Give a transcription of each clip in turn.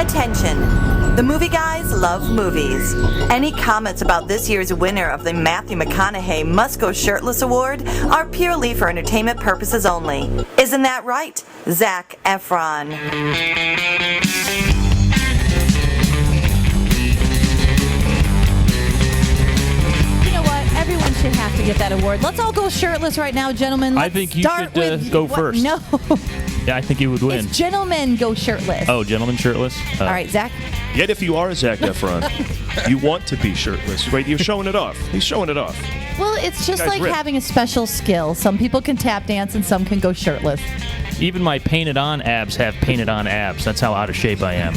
Attention! The movie guys love movies. Any comments about this year's winner of the Matthew McConaughey Must Go Shirtless Award are purely for entertainment purposes only. Isn't that right, Zac Efron? Everyone should have to get that award. Let's all go shirtless right now, gentlemen. I think you should go first. No. Yeah, I think you would win. It's gentlemen go shirtless. Oh, gentlemen shirtless? All right, Zach. Yet if you are Zac Efron, you want to be shirtless, right? You're showing it off. He's showing it off. Well, it's just like having a special skill. Some people can tap dance and some can go shirtless. Even my painted-on abs have painted-on abs. That's how out of shape I am.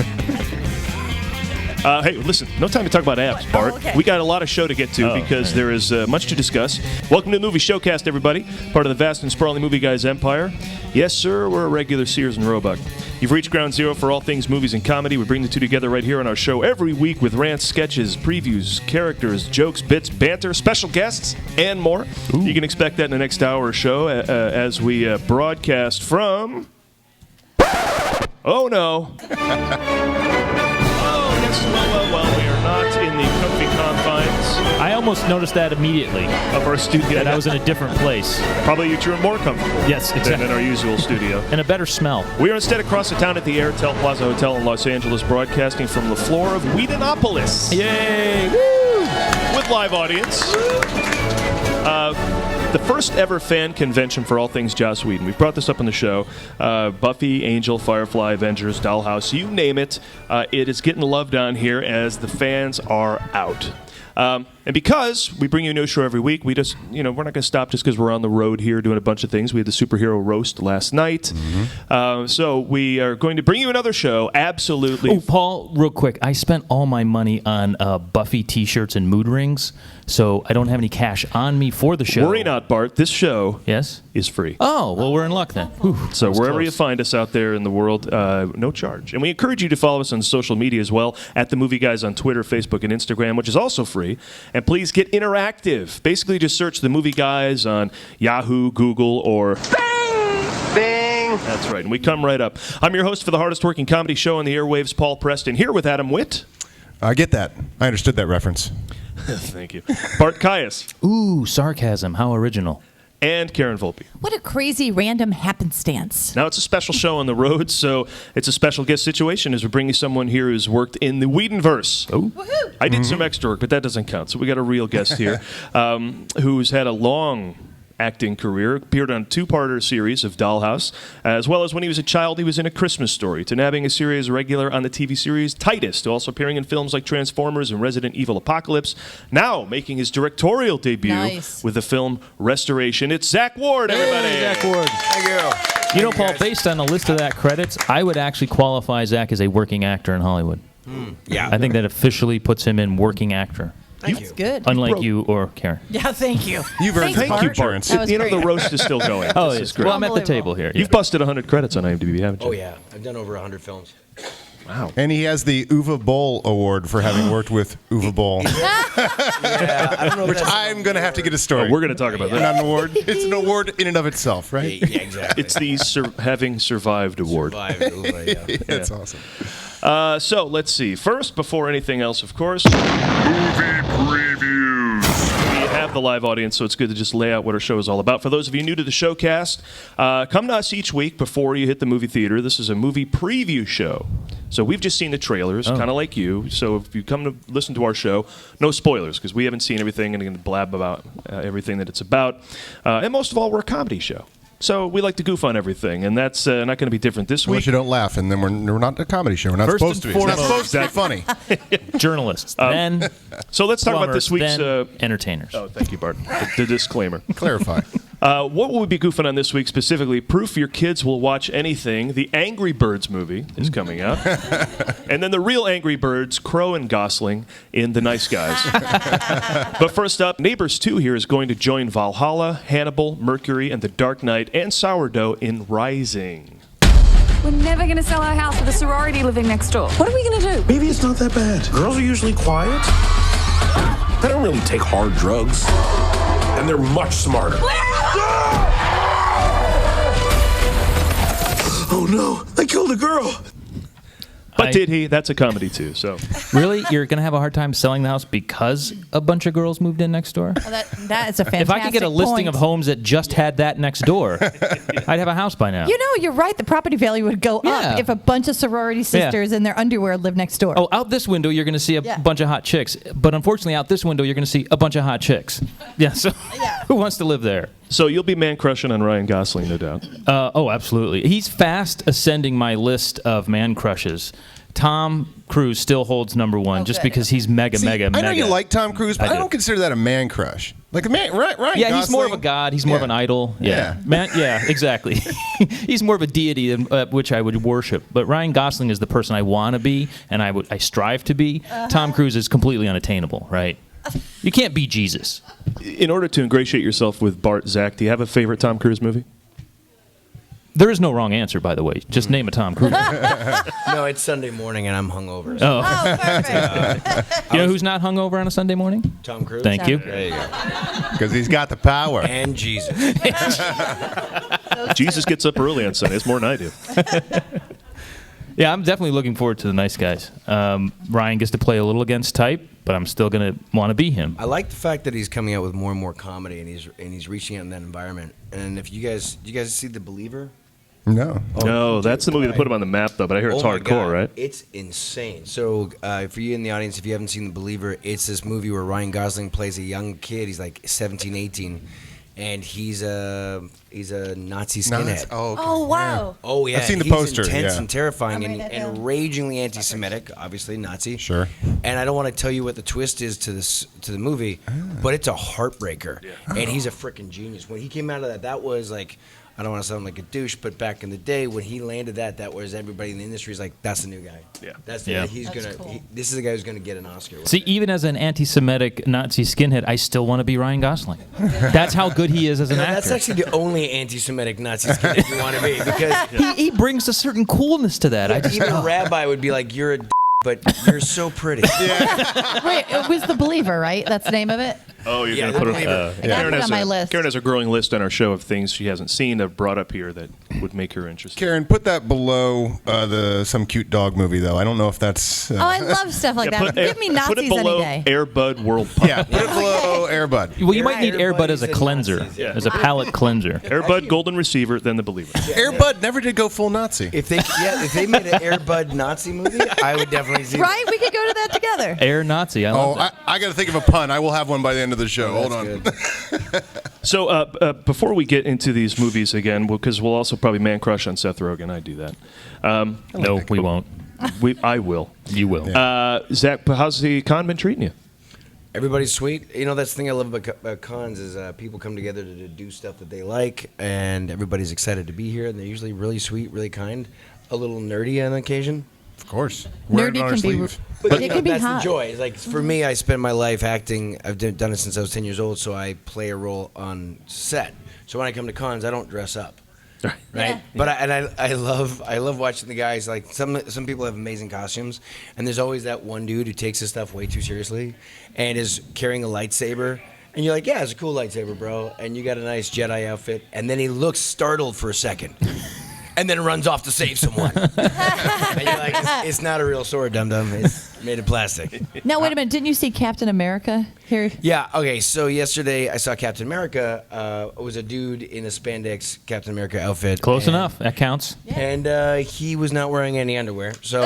Hey, listen, no time to talk about abs, Bart. Oh, okay. We got a lot of show to get to because there is much to discuss. Welcome to the movie Showcast, everybody. Part of the vast and sprawling movie guys empire. Yes, sir, we're a regular Sears and Roebuck. You've reached ground zero for all things movies and comedy. We bring the two together right here on our show every week with rants, sketches, previews, characters, jokes, bits, banter, special guests, and more. Ooh. You can expect that in the next hour or so as we broadcast from... Oh, no. Well, we are not in the comfy confines. I almost noticed that immediately. Of our studio. That I was in a different place. Probably you're more comfortable. Yes, exactly. Than in our usual studio. And a better smell. We are instead across the town at the Airtel Plaza Hotel in Los Angeles, broadcasting from the floor of Whedonopolis. Yay! Woo! With live audience. The first ever fan convention for all things Joss-Whedon. We've brought this up on the show. Buffy, Angel, Firefly, Avengers, Dollhouse, you name it. It is getting loved on here as the fans are out. And because we bring you a new show every week, we just, we're not going to stop just because we're on the road here doing a bunch of things. We had the superhero roast last night. Mm-hmm. So we are going to bring you another show, absolutely. Oh, Paul, real quick. I spent all my money on Buffy t-shirts and mood rings, so I don't have any cash on me for the show. Worry not, Bart. This show is free. Oh, well, we're in luck then. Whew, so wherever you find us out there in the world, no charge. And we encourage you to follow us on social media as well, at The Movie Guys on Twitter, Facebook, and Instagram, which is also free. And please get interactive. Basically, just search The Movie Guys on Yahoo, Google, or Bing! That's right, and we come right up. I'm your host for the hardest working comedy show on the airwaves, Paul Preston, here with Adam Witt. I get that. I understood that reference. Thank you. Bart Caius. Ooh, sarcasm. How original. And Karen Volpe. What a crazy random happenstance. Now, it's a special show on the road, so it's a special guest situation as we're bringing someone here who's worked in the Whedonverse. Oh. Woohoo! I did some extra work, but that doesn't count. So we got a real guest here who's had a long acting career, appeared on a two-parter series of Dollhouse, as well as when he was a child, he was in A Christmas Story, to nabbing a series regular on the TV series Titus, to also appearing in films like Transformers and Resident Evil Apocalypse, now making his directorial debut with the film Restoration. It's Zack Ward, everybody! Hey, Zack Ward. Thank you. You know, Paul, based on the list of that credits, I would actually qualify Zack as a working actor in Hollywood. Yeah. I think that officially puts him in working actor. That's good. Unlike you or Karen. Yeah, thank you. You've earned Thank you, Bart. Great. The roast is still going. Oh, this is great. Well, I'm at the table here. You've busted 100 credits on IMDb, haven't you? Oh, yeah. I've done over 100 films. Wow. And he has the Uwe Boll Award for having worked with Uwe Boll. Yeah, I don't know Which I'm going to have to get a story. We're going to talk about that. Not an award. It's an award in and of itself, right? Yeah, exactly. It's the Having Survived Award. Survived Uwe, yeah. That's awesome. So let's see. First, before anything else, of course, movie previews. We have the live audience, so it's good to just lay out what our show is all about. For those of you new to the Showcast, come to us each week before you hit the movie theater. This is a movie preview show. So we've just seen the trailers, kind of like you. So if you come to listen to our show, no spoilers, because we haven't seen everything and are going to blab about everything that it's about. And most of all, we're a comedy show. So we like to goof on everything, and that's not going to be different this week. Unless you don't laugh, and then we're not a comedy show. We're not First supposed to and be. It's not foremost, supposed to be funny. Journalists, then So let's talk about plumbers, this week's... then entertainers. Oh, thank you, Bart. The disclaimer. Clarify. What will we be goofing on this week specifically? Proof your kids will watch anything. The Angry Birds movie is coming out. And then the real Angry Birds, Crow and Gosling, in The Nice Guys. But first up, Neighbors 2 here is going to join Valhalla, Hannibal, Mercury, and The Dark Knight, and Sourdough in Rising. We're never going to sell our house with a sorority living next door. What are we going to do? Maybe it's not that bad. Girls are usually quiet. They don't really take hard drugs. And they're much smarter. Oh no, I killed a girl. But did he? That's a comedy too. So Really? You're going to have a hard time selling the house because a bunch of girls moved in next door? Well, that is a fantastic If I could get a listing point. of homes that just had that next door, I'd have a house by now. You know, you're right. The property value would go Yeah. up if a bunch of sorority sisters in their underwear lived next door. Oh, out this window, you're going to see a Yeah. bunch of hot chicks. But unfortunately, out this window, you're going to see a bunch of hot chicks. Yeah, so who wants to live there? So you'll be man crushing on Ryan Gosling, no doubt. Oh, absolutely. He's fast ascending my list of man crushes. Tom Cruise still holds number one just because he's mega. I know you like Tom Cruise, but I do. don't consider that a man crush. Like a man, right? Yeah, he's more of a god. He's more of an idol. Yeah, man. Yeah, exactly. He's more of a deity than which I would worship. But Ryan Gosling is the person I want to be, and I strive to be. Tom Cruise is completely unattainable, right? You can't be Jesus. In order to ingratiate yourself with Bart, Zach, do you have a favorite Tom Cruise movie? There is no wrong answer, by the way. Just name a Tom Cruise. No, it's Sunday morning and I'm hungover. So Oh, Perfect. you know who's not hungover on a Sunday morning? Tom Cruise. Thank you. There you go. Because he's got the power. And Jesus. Jesus gets up early on Sundays, more than I do. Yeah, I'm definitely looking forward to the nice guys. Ryan gets to play a little against type, but I'm still going to want to be him. I like the fact that he's coming out with more and more comedy, and he's reaching out in that environment. And if you guys see The Believer? No. No, that's the movie that put him on the map, though. But I hear it's Oh my hardcore, God. right? It's insane. So for you in the audience, if you haven't seen The Believer, it's this movie where Ryan Gosling plays a young kid. He's like 17, 18, and he's a Nazi skinhead. Oh, okay. Oh, wow. Oh yeah, I've seen the he's poster, intense yeah. and terrifying I'm and, writing that and down. ragingly anti-Semitic, obviously Nazi. Sure. And I don't want to tell you what the twist is to the movie, but it's a heartbreaker. And he's a freaking genius. When he came out of that was like, I don't want to sound like a douche, but back in the day when he landed that was everybody in the industry is like, that's the new guy. Yeah. That's the Yeah. guy. He's That's gonna. cool. This is the guy who's gonna get an Oscar. See, even as an anti-Semitic Nazi skinhead, I still want to be Ryan Gosling. That's how good he is as an No, actor. that's actually the only anti-Semitic Nazi skin if you want to be, because he brings a certain coolness to that. I just even a rabbi would be like, "You're a but you're so pretty." Wait, it was The Believer, right? That's the name of it? Oh, you're Yeah, going to put The it. Believer. I gotta put it on my list. Karen has a growing list on our show of things she hasn't seen that brought up here that would make her interested. Karen, put that below some cute dog movie, though. I don't know if that's. Oh, I love stuff like that. Give me put it Nazis below any day. Air Bud World Pup. Yeah, put it below Air Bud. well, you might need Air Air Bud as a Buddies and cleanser, Nazis, yeah. as a palate cleanser. Air Bud, Golden Receiver, then The Believer. Air Bud never did go full Nazi. If they made an Air Bud Nazi movie, I would definitely see. Right? We could go to that together. Air Nazi. I love Oh, that. I got to think of a pun. I will have one by the end of the show. Hold That's on. good. So before we get into these movies again, because we'll also probably man crush on Seth Rogen. I do that. No, we won't. I will. You will. Zach, how's the con been treating you? Everybody's sweet. You know, that's the thing I love about cons is people come together to do stuff that they like, and everybody's excited to be here, and they're usually really sweet, really kind, a little nerdy on occasion. Of course. Wear it Nerdy on our can be. sleeve. But It you know, can be that's hot. the joy. It's like for me, I spend my life acting. I've done it since I was 10 years old, so I play a role on set. So when I come to cons, I don't dress up. Right, Yeah. but I love watching the guys. Like some people have amazing costumes, and there's always that one dude who takes his stuff way too seriously, and is carrying a lightsaber. And you're like, yeah, it's a cool lightsaber, bro. And you got a nice Jedi outfit, and then he looks startled for a second, and then runs off to save someone. And you're like, it's not a real sword, dum dum. It's made of plastic. Now, wait a minute. Didn't you see Captain America here? Yeah, okay, so yesterday I saw Captain America. It was a dude in a spandex Captain America outfit. Close and- enough. That counts. And he was not wearing any underwear. So,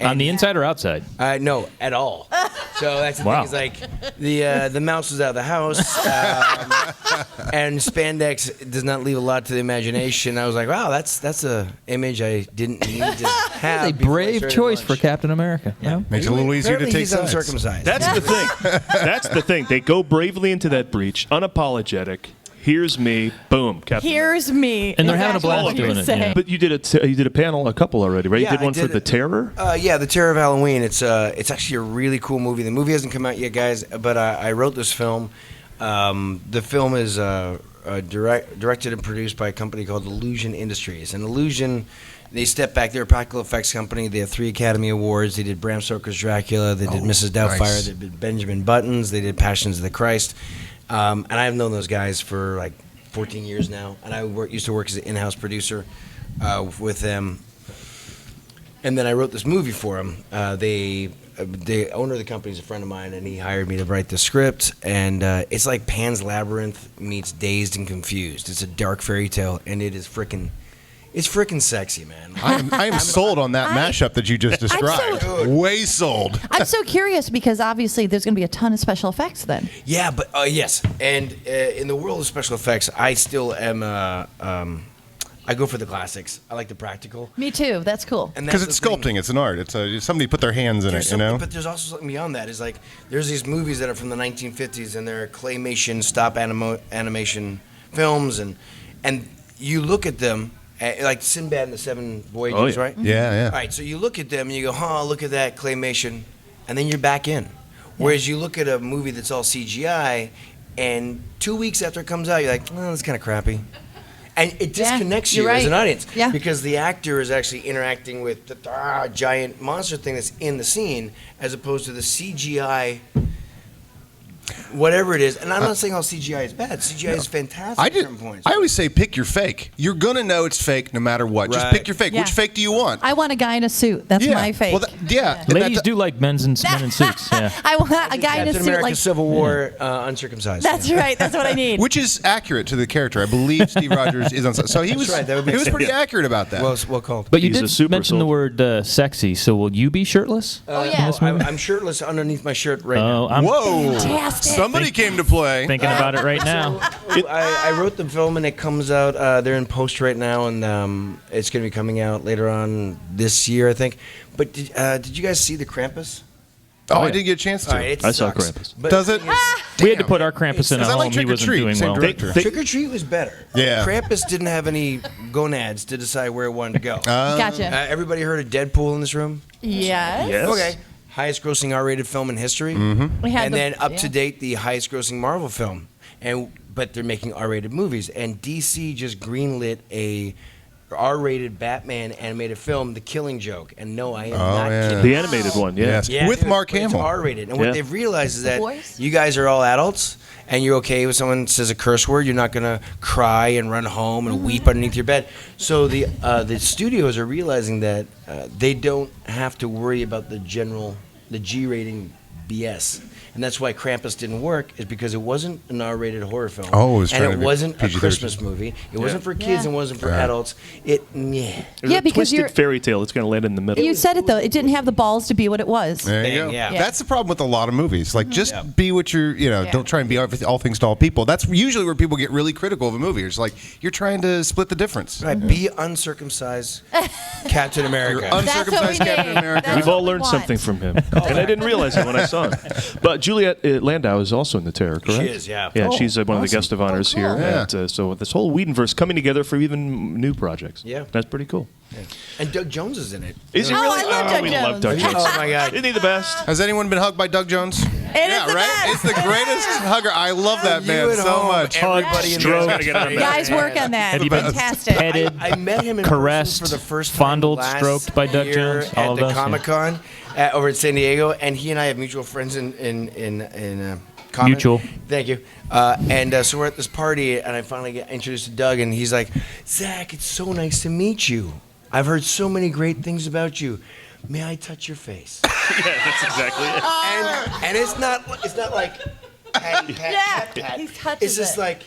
On the inside or outside? no, at all. So that's the Wow. thing, is like the mouse was out of the house, and spandex does not leave a lot to the imagination. I was like, wow, that's a image I didn't need to have. A before I brave started choice lunch. for Captain America. Yeah. Makes it a little easier to Apparently take he's sides. uncircumcised. That's the thing. That's the thing. They go bravely into that breach, unapologetic. Here's me. Boom. Captain Here's me. And they're is having a actually blast what you're doing it, saying. yeah. But you did a panel, a couple already, right? Yeah, you did I one for did The it. Terror? Yeah, The Terror of Halloween. It's actually a really cool movie. The movie hasn't come out yet, guys, but I wrote this film. The film is directed and produced by a company called Illusion Industries. And Illusion, they step back. They're a practical effects company. They have 3 Academy Awards. They did Bram Stoker's Dracula. They did Mrs. Doubtfire. nice. They did Benjamin Buttons. They did Passions of the Christ. And I've known those guys for like 14 years now. And I used to work as an in-house producer with them. And then I wrote this movie for him. The owner of the company is a friend of mine, and he hired me to write the script. And it's like Pan's Labyrinth meets Dazed and Confused. It's a dark fairy tale, and it's freaking sexy, man. I am sold on that mashup that you just described. Way sold. I'm so curious because obviously there's going to be a ton of special effects then. Yeah, but yes. And in the world of special effects, I still am. I go for the classics. I like the practical. Me too. That's cool. Because it's sculpting. It's an art. It's somebody put their hands in it, you know? But there's also something beyond that. Is like there's these movies that are from the 1950s, and they're claymation, stop animation films, and you look at them, like Sinbad and the Seven Voyages, right? Yeah. All right, so you look at them, and you go, look at that claymation, and then you're back in. Whereas you look at a movie that's all CGI, and 2 weeks after it comes out, you're like, that's kind of crappy. And it disconnects you as an audience because the actor is actually interacting with the giant monster thing that's in the scene as opposed to the CGI, whatever it is. And I'm not saying all CGI is bad. CGI is fantastic at certain points. I always say pick your fake. You're going to know it's fake no matter what. Just pick your fake. Yeah. Which fake do you want? I want a guy in a suit. That's my fake. Well, Ladies do like men in suits. Yeah. I want a guy in a Captain suit America like Civil War uncircumcised. That's right. That's what I need. Which is accurate to the character. I believe Steve Rogers is on. So he was. right, that would He make was pretty accurate about that. Well called. But you He's a did super mention the word sexy. So will you be shirtless? I'm shirtless underneath my shirt right now. Whoa! Fantastic. Somebody came to play. Thinking about it right now. I wrote the film and it comes out. They're in post right now, and it's going to be coming out later on this year, I think. But did you guys see the Krampus? Oh, I didn't get a chance to. All right, it I saw sucks. Krampus. But Does it? We had to put our Krampus in a Because I home. like He Trick or wasn't Treat, doing same well. director. Trick or Treat was better. Yeah. Krampus didn't have any gonads to decide where it wanted to go. Gotcha. Everybody heard of Deadpool in this room? Yes. Yes. Okay. Highest grossing R-rated film in history. We had And the- then up to date, the highest grossing Marvel film. But they're making R-rated movies. And DC just greenlit a R-rated Batman animated film, The Killing Joke. And no, I am not kidding. The animated one, yeah. Yes. Yeah, With dude, Mark but it's Hamill. R-rated. And Yeah. what they've realized is that Boys? you guys are all adults, and you're okay with someone says a curse word. You're not going to cry and run home and weep underneath your bed. So the studios are realizing that they don't have to worry about the G rating BS. And that's why Krampus didn't work, is because it wasn't an R-rated horror film. Oh, it was trying and to it be wasn't a PG-13. Christmas movie. It wasn't for kids and wasn't for Right. adults. There's Yeah, a because twisted you're- fairy tale. It's going to land in the middle. You said it though. It didn't have the balls to be what it was. There you go. Yeah. That's the problem with a lot of movies. Like, just be what you're, don't try and be all things to all people. That's usually where people get really critical of a movie. It's like, you're trying to split the difference. Right, be uncircumcised Captain America. Uncircumcised Captain America. That's We've what all we learned want. something from him. And I didn't realize it when I saw him. But Juliet Landau is also in The Terror, correct? She is, yeah. Yeah, she's one of the guest of honors here. Yeah. And, so this whole Whedonverse coming together for even new projects. Yeah. That's pretty cool. And Doug Jones is in it. Is he Oh, really? I love Doug we Jones. love Doug Jones. Oh, my God. Isn't he the best? Has anyone been hugged by Doug Jones? It is Yeah, the right? best. It's the greatest hugger. I love that You man at so home, much. everybody in Stroke. the Gotta get on that. Guys, work on that. Have you been Fantastic. petted, I met him in caressed, person for the first time fondled, last stroked by Doug year Jones? All at of the those, yeah. Comic-Con over at San Diego, and he and I have mutual friends in common. Mutual. Thank you. So we're at this party, and I finally get introduced to Doug, and he's like, "Zach, it's so nice to meet you. I've heard so many great things about you. May I touch your face?" Yeah, that's exactly it. And it's not like pat, pat, pat. he touches It's just it. like.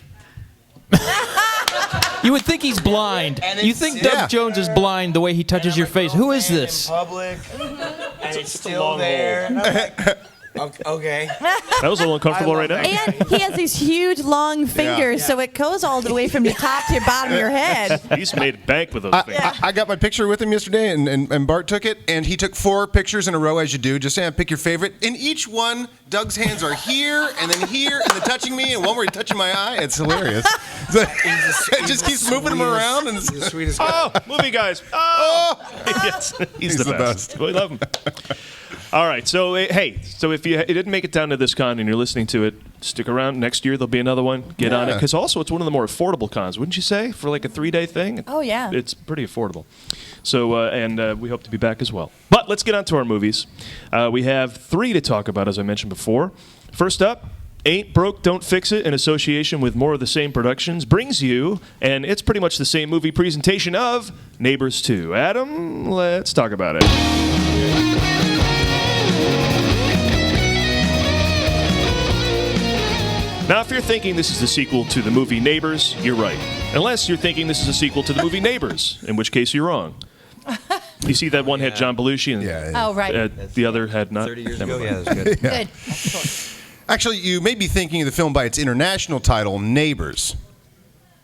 You would think he's blind. You think Doug Jones is blind the way he touches your face. Who is this? In public, and it's a still long there. And I'm like, okay. That was a little uncomfortable I right love now. that. And he has these huge, long fingers, so it goes all the way from your top to your bottom of your head. He's made bank with those things. I got my picture with him yesterday, and Bart took it, and he took 4 pictures in a row, as you do. Just pick your favorite. In each one, Doug's hands are here, and then here, and then touching me, and one where he's touching my eye. It's hilarious. So, it just keeps moving him around. And He's the sweetest guy. Oh, movie guys. Oh! Yes, he's the best. We love him. All right, so hey, so if you didn't make it down to this con and you're listening to it, stick around. Next year there'll be another one. Get on it, because also it's one of the more affordable cons, wouldn't you say, for like a 3-day thing? Oh, yeah. It's pretty affordable. So and we hope to be back as well. But let's get on to our movies. We have 3 to talk about, as I mentioned before. First up Ain't Broke, Don't Fix It, in association with More of the Same Productions, brings you, and it's pretty much the same movie presentation of Neighbors 2. Adam, let's talk about it. Now, if you're thinking this is the sequel to the movie Neighbors, you're right. Unless you're thinking this is a sequel to the movie Neighbors, in which case you're wrong. You see that one had John Belushi and Oh, right. The other had not. 30 years Never ago, mind. yeah, that's good. Good. Excellent. Actually, you may be thinking of the film by its international title, Neighbors.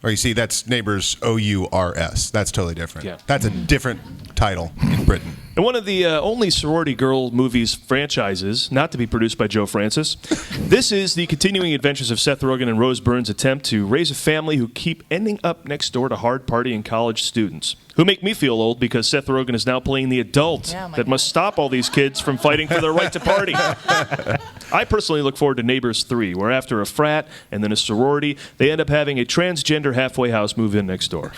Or you see, that's Neighbors, O-U-R-S. That's totally different. Yeah. That's a different title in Britain. And one of the only sorority girl movies franchises not to be produced by Joe Francis. This is the continuing adventures of Seth Rogen and Rose Byrne's attempt to raise a family who keep ending up next door to hard-partying college students. Who make me feel old because Seth Rogen is now playing the adult that must stop all these kids from fighting for their right to party. I personally look forward to Neighbors 3, where after a frat and then a sorority, they end up having a transgender halfway house move in next door.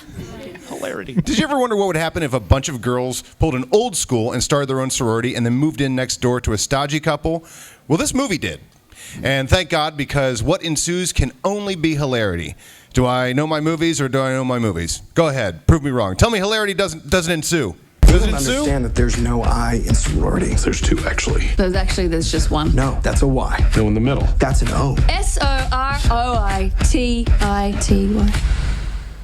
Hilarity. Did you ever wonder what would happen if a bunch of girls pulled an old school and started their own sorority and then moved in next door to a stodgy couple? Well, this movie did. And thank God, because what ensues can only be hilarity. Do I know my movies or do I know my movies? Go ahead. Prove me wrong. Tell me hilarity doesn't ensue. Does it ensue? Understand that there's no I in sorority. There's two, actually. There's just one. No, that's a Y. No in the middle. That's an O. Sorority.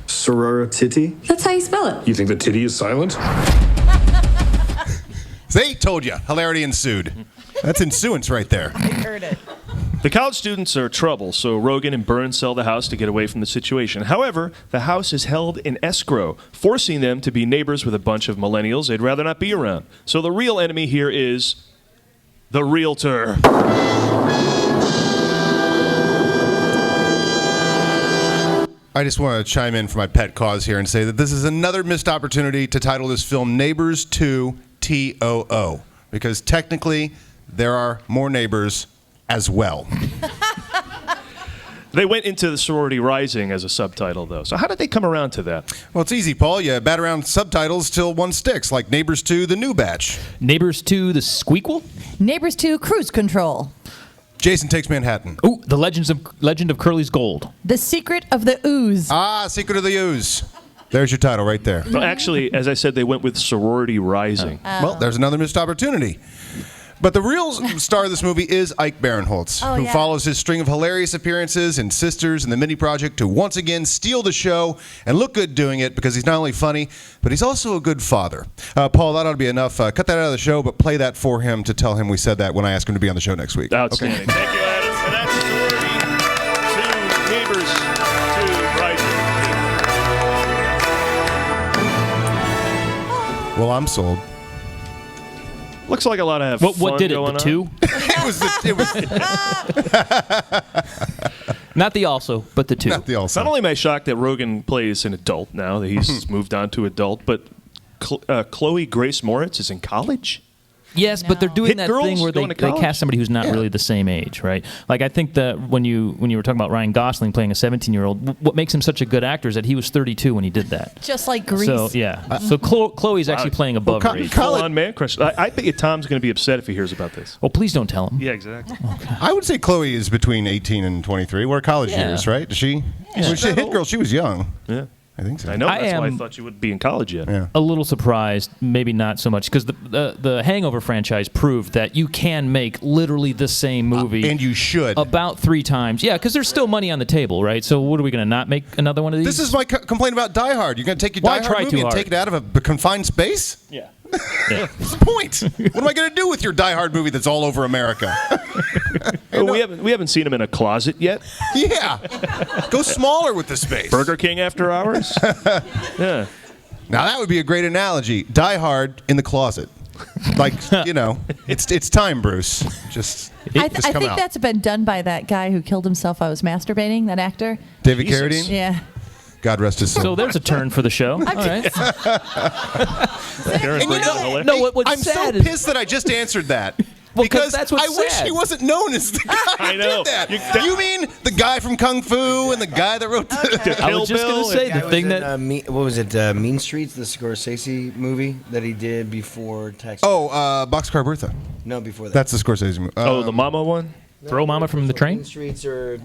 Sorority? That's how you spell it. You think the titty is silent? See? Told you. Hilarity ensued. That's ensuance right there. I heard it. The college students are trouble, so Rogen and Byrne sell the house to get away from the situation. However, the house is held in escrow, forcing them to be neighbors with a bunch of millennials they'd rather not be around. So the real enemy here is the realtor. I just want to chime in for my pet cause here and say that this is another missed opportunity to title this film Neighbors 2 TOO, because technically there are more neighbors as well. They went into the Sorority Rising as a subtitle, though. So how did they come around to that? Well, it's easy, Paul. You bat around subtitles till one sticks, like Neighbors 2 The New Batch. Neighbors 2, The Squeakquel? Neighbors 2, Cruise Control. Jason Takes Manhattan. Ooh, The Legend of Curly's Gold. The Secret of the Ooze. Ah, Secret of the Ooze. There's your title right there. Well, actually, as I said, they went with Sorority Rising. Well, there's another missed opportunity. But the real star of this movie is Ike Barinholtz, who follows his string of hilarious appearances in Sisters and The Mini Project to once again steal the show and look good doing it, because he's not only funny, but he's also a good father. Paul, that ought to be enough. Cut that out of the show, but play that for him to tell him we said that when I asked him to be on the show next week. Outstanding. Okay. Thank you, Adam. And that's Sorority 2 Neighbors 2 Rising. Well, I'm sold. Looks like a lot of What did it? going The on. 2? It was Not the also, but the 2. not the also. Not only am I shocked that Rogen plays an adult now that he's moved on to adult, but Chloe Grace Moritz is in college? Yes, but they're doing Hit that girls thing where they going to college? cast somebody who's not really the same age, right? Like, I think that when you were talking about Ryan Gosling playing a 17-year-old, what makes him such a good actor is that he was 32 when he did that. Just like Grease. So, yeah. So Chloe's actually playing above her age. Full on man crush. I bet you Tom's going to be upset if he hears about this. Well, please don't tell him. Yeah, exactly. I would say Chloe is between 18 and 23. We're college years, right? Is she? When she hit girl, she was young. Yeah. I think so. I know. I That's why I am- thought you wouldn't be in college yet. Yeah. A little surprised, maybe not so much, because the Hangover franchise proved that you can make literally the same movie. And you should. About 3 times. Yeah, because there's still money on the table, right? So what are we going to not make another one of these? This is my complaint about Die Hard. You're going to take your Why Die try Hard movie too and hard? take it out of a confined space? Yeah. What's the point? What am I going to do with your Die Hard movie that's all over America? Oh, we haven't seen him in a closet yet. Yeah. Go smaller with the space. Burger King after hours. Yeah. Now that would be a great analogy. Die Hard in the closet. Like, it's time, Bruce. Just I come think out. that's been done by that guy who killed himself while I was masturbating, that actor. David Jesus. Carradine? Yeah. God rest his soul. So there's a turn for the show. All right. Karen And brings it hilarious. No, what's I'm so sad is- pissed that I just answered that. Well, 'cause because that's what's I wish sad. he wasn't known as the guy I who know. did that. You- You mean the guy from Kung Fu and the guy that wrote the... I was just going to say the thing that... what was it? Mean Streets, the Scorsese movie that he did before Taxi. Oh, Boxcar Bertha. No, before that. That's the Scorsese movie. Oh, the Mama one? Throw Mama from the train? Streets or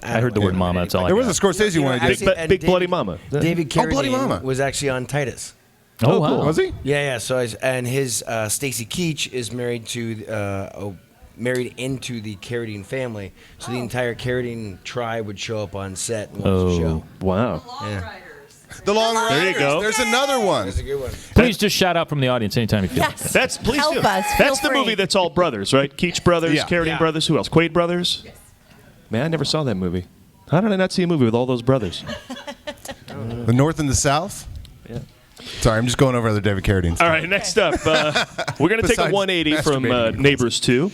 I heard the word Mama. That's all I There was got. a Scorsese one. Big Bloody Mama. David Carradine Bloody Mama. was actually on Titus. Oh, wow. Was he? Yeah. So and his Stacy Keach is married to married into the Carradine family. So the entire Carradine tribe would show up on set and watch the show. Wow. Yeah. The Long Riders. There you go. There's another one. That's a good one. Please just shout out from the audience anytime you feel like Yes. That's please Help do. us. Feel That's the free. movie that's all brothers, right? Keach brothers, Yeah. Carradine brothers. Who else? Quaid brothers. Yes. Man, I never saw that movie. How did I not see a movie with all those brothers? The North and the South. Yeah. Sorry, I'm just going over other David Carradine. All right, next up, we're going to take a Besides 180 from masturbating. Neighbors 2.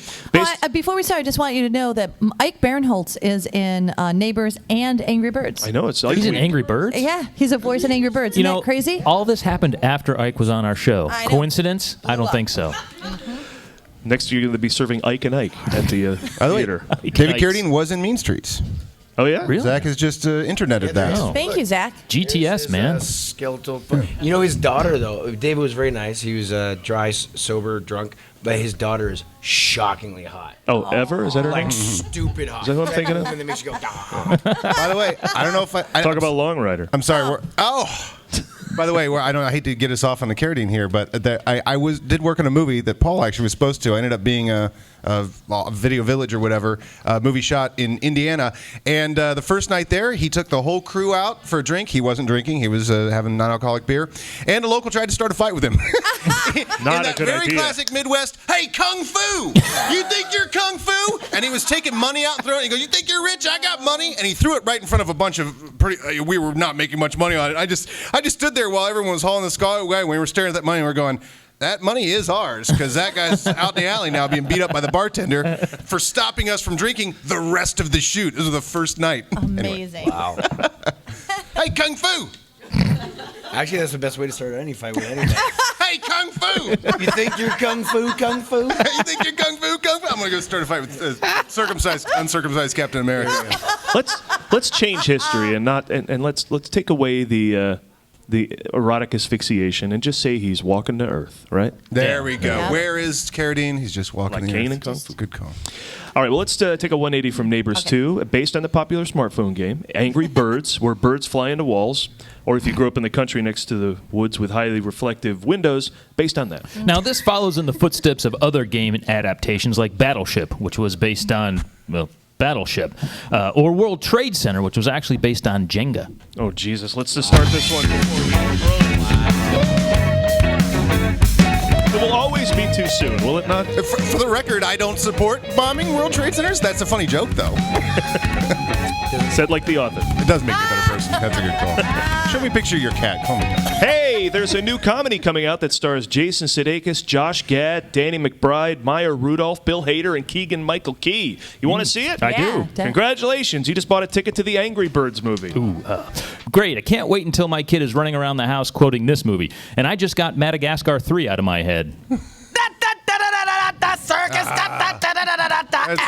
Before we start, I just want you to know that Ike Barinholtz is in Neighbors and Angry Birds. I know it's He's in Angry Birds? Yeah, he's a voice in Angry Birds. Isn't that crazy? All this happened after Ike was on our show. I know. Coincidence? I don't think so. Next, you're going to be serving Ike and Ike at the By the way, theater. David Carradine was in Mean Streets. Oh, yeah? Really? Zach has just interneted that. Oh. Thank you, Zach. GTS, man. Skeletal. You know his daughter though. David was very nice. He was dry, sober, drunk, but his daughter is shockingly hot. Oh, Ever? Is that her name? Like stupid hot. Is that who I'm thinking of? And that makes you go. "Ah." By the way, I don't know if I Talk about Long Rider. I'm sorry. By the way, I hate to get us off on the Carradine here, but I did work on a movie that Paul actually was supposed to. I ended up being a Video Village or whatever movie shot in Indiana, and the first night there, he took the whole crew out for a drink. He wasn't drinking; he was having non-alcoholic beer, and a local tried to start a fight with him. Not in a that good very idea. classic Midwest. Hey, kung fu! You think you're kung fu? And he was taking money out and throwing it. He goes, "You think you're rich? I got money." And he threw it right in front of a bunch of pretty. We were not making much money on it. I just stood there while everyone was hauling the skull away. We were staring at that money. And we're going, that money is ours, because that guy's out in the alley now being beat up by the bartender for stopping us from drinking the rest of the shoot. This was the first night. Amazing. Wow. Hey, kung fu! Actually, that's the best way to start any fight with anybody. Hey, kung fu! You think you're kung fu? Kung fu? You think you're kung fu? Kung fu? I'm gonna go start a fight with uncircumcised Captain America. Let's change history and let's take away the erotic asphyxiation and just say he's walking to Earth, right? There we go. Yeah. Where is Carradine? He's just walking Like the Kane earth. and Kung Fu. Good call. All right, well, let's take a 180 from Neighbors 2, based on the popular smartphone game, Angry Birds, where birds fly into walls, or if you grew up in the country next to the woods with highly reflective windows, based on that. Now, this follows in the footsteps of other game adaptations like Battleship, which was based on, well, Battleship, or World Trade Center, which was actually based on Jenga. Oh, Jesus, let's just start this one. It will always be too soon, will it not? For the record, I don't support bombing World Trade Centers. That's a funny joke, though. Said like the author. It does make you a better person. That's a good call. Show me a picture of your cat. Call me. Hey, there's a new comedy coming out that stars Jason Sudeikis, Josh Gad, Danny McBride, Maya Rudolph, Bill Hader, and Keegan-Michael Key. You want to see it? I do. definitely. Congratulations. You just bought a ticket to the Angry Birds movie. Great. I can't wait until my kid is running around the house quoting this movie. And I just got Madagascar 3 out of my head.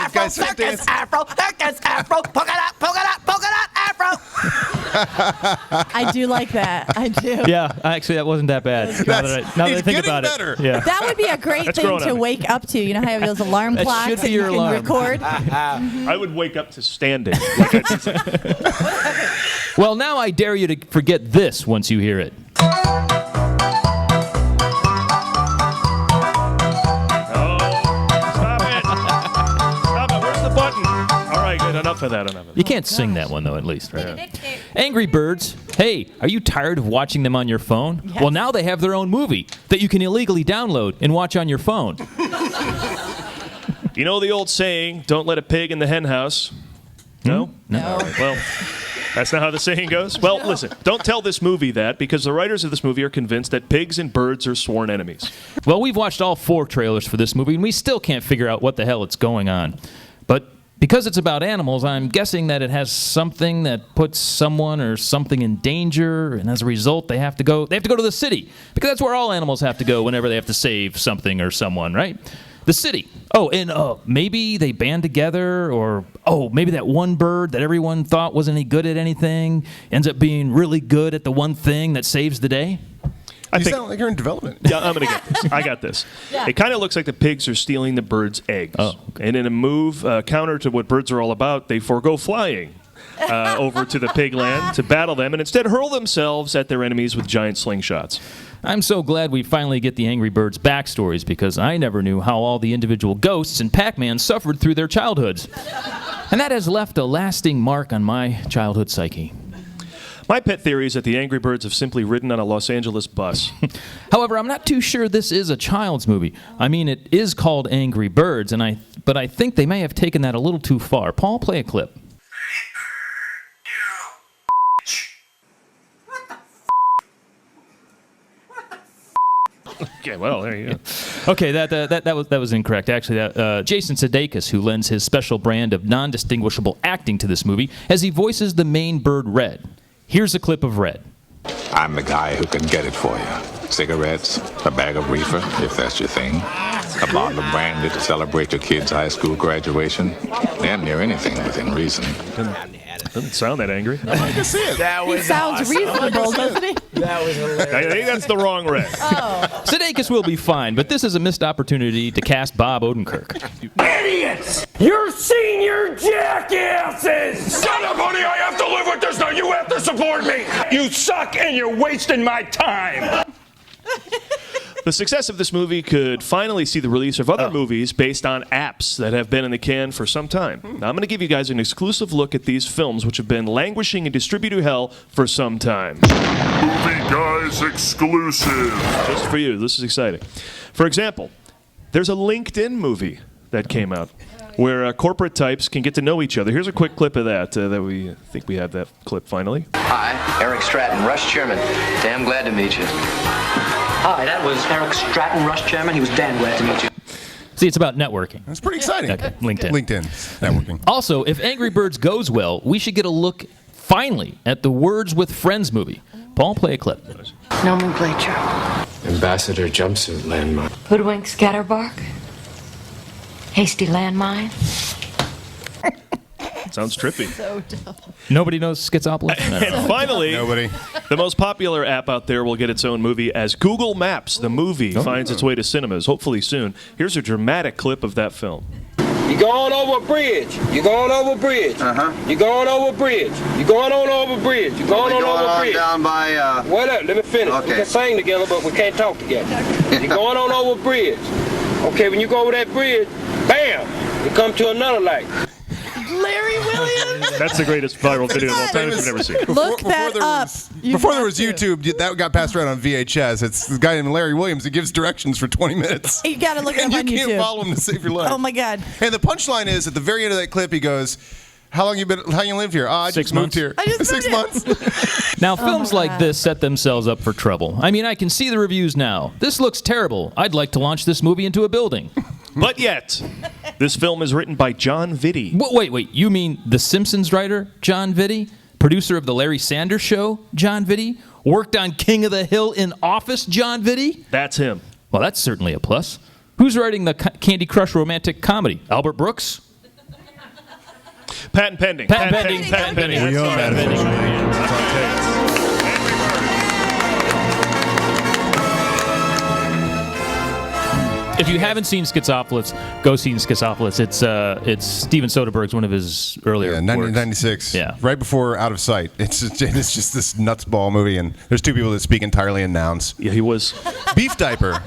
Afro, circus, Afro, polka dot, Afro. I do like that. I do. Yeah, actually, that wasn't that bad. Now that I it's think getting about better. it. Yeah. That would be a great That's thing growing to up. wake up to. You know how you have those alarm That clocks should be that your you can alarm. record? I would wake up to standing. Like I did. Well, now I dare you to forget this once you hear it. Stop it. Stop it. Where's the button? All right, good. Enough of that. You can't sing that one, though, at least, right? Angry Birds. Hey, are you tired of watching them on your phone? Yes. Well, now they have their own movie that you can illegally download and watch on your phone. You know the old saying, don't let a pig in the hen house? No? No. All right, well, that's not how the saying goes. Well, listen, don't tell this movie that, because the writers of this movie are convinced that pigs and birds are sworn enemies. Well, we've watched all 4 trailers for this movie, and we still can't figure out what the hell it's going on. But because it's about animals, I'm guessing that it has something that puts someone or something in danger, and as a result, they have to go to the city, because that's where all animals have to go whenever they have to save something or someone, right? The city. Oh, and maybe they band together, or maybe that one bird that everyone thought wasn't any good at anything ends up being really good at the one thing that saves the day. You sound like you're in development. Yeah, I'm going to get this. I got this. Yeah. It kind of looks like the pigs are stealing the birds' eggs. Oh, okay. And in a move counter to what birds are all about, they forego flying over to the pig land to battle them and instead hurl themselves at their enemies with giant slingshots. I'm so glad we finally get the Angry Birds backstories because I never knew how all the individual ghosts in Pac-Man suffered through their childhoods. And that has left a lasting mark on my childhood psyche. My pet theory is that the Angry Birds have simply ridden on a Los Angeles bus. However, I'm not too sure this is a child's movie. I mean, it is called Angry Birds, but I think they may have taken that a little too far. Paul, play a clip. Okay, well, there you go. Okay, that was incorrect. Actually, Jason Sudeikis, who lends his special brand of non-distinguishable acting to this movie, as he voices the main bird, Red. Here's a clip of Red. I'm the guy who can get it for you. Cigarettes, a bag of reefer, if that's your thing, a bottle of brandy to celebrate your kid's high school graduation, damn near anything within reason. Doesn't sound that angry. I can see it. That was He sounds awesome. reasonable, doesn't he? That was hilarious. I think that's the wrong Red. Sudeikis will be fine, but this is a missed opportunity to cast Bob Odenkirk. Idiots! You're senior jackasses! Shut up, honey! I have to live with this now! You have to support me! You suck and you're wasting my time! The success of this movie could finally see the release of other movies based on apps that have been in the can for some time. Now, I'm going to give you guys an exclusive look at these films, which have been languishing in distributor hell for some time. Movie Guys exclusive. Just for you, this is exciting. For example, there's a LinkedIn movie that came out where corporate types can get to know each other. Here's a quick clip of that. I think we have that clip finally. Hi, Eric Stratton, Rush Chairman. Damn glad to meet you. Hi, that was Eric Stratton, Rush Chairman. He was damn glad to meet you. See, it's about networking. That's pretty exciting. Okay, LinkedIn. LinkedIn. Networking. Also, if Angry Birds goes well, we should get a look, finally, at the Words with Friends movie. Paul, play a clip. Nomenclature. Ambassador jumpsuit landmine. Hoodwink scatterbark. Hasty landmine. Sounds trippy. So dumb. Nobody knows Schizopolis? And finally, Nobody. the most popular app out there will get its own movie as Google Maps, the movie, finds its way to cinemas, hopefully soon. Here's a dramatic clip of that film. You going over a bridge. You going over a bridge. You going over a bridge. You going on over a bridge. You going on over a bridge. Down by, Wait up, let me finish. Okay. We can sing together, but we can't talk together. You going on over a bridge. Okay, when you go over that bridge, bam, you come to another light. Larry Williams. That's the greatest viral video of all time you've never seen. Look that up. Before there was YouTube, that got passed around on VHS. It's this guy named Larry Williams that gives directions for 20 minutes. You got to look it And up you on can't YouTube. follow him to save your life. Oh my God. And the punchline is at the very end of that clip, he goes, How you lived here? I 6 just moved months. here. I just 6 moved here. months. Now, films like this set themselves up for trouble. I mean, I can see the reviews now. This looks terrible. I'd like to launch this movie into a building. But yet, this film is written by John Vitti. Wait. You mean The Simpsons writer, John Vitti? Producer of The Larry Sanders Show, John Vitti? Worked on King of the Hill in Office, John Vitti? That's him. Well, that's certainly a plus. Who's writing the Candy Crush romantic comedy? Albert Brooks? Patent pending. Patent pending. We own that. If you haven't seen Schizopolis, go see Schizopolis. It's Steven Soderbergh's one of his earlier works. 1996. Yeah. Right before Out of Sight. It's just this nuts ball movie, and there's two people that speak entirely in nouns. Yeah, he was. Beef Diaper.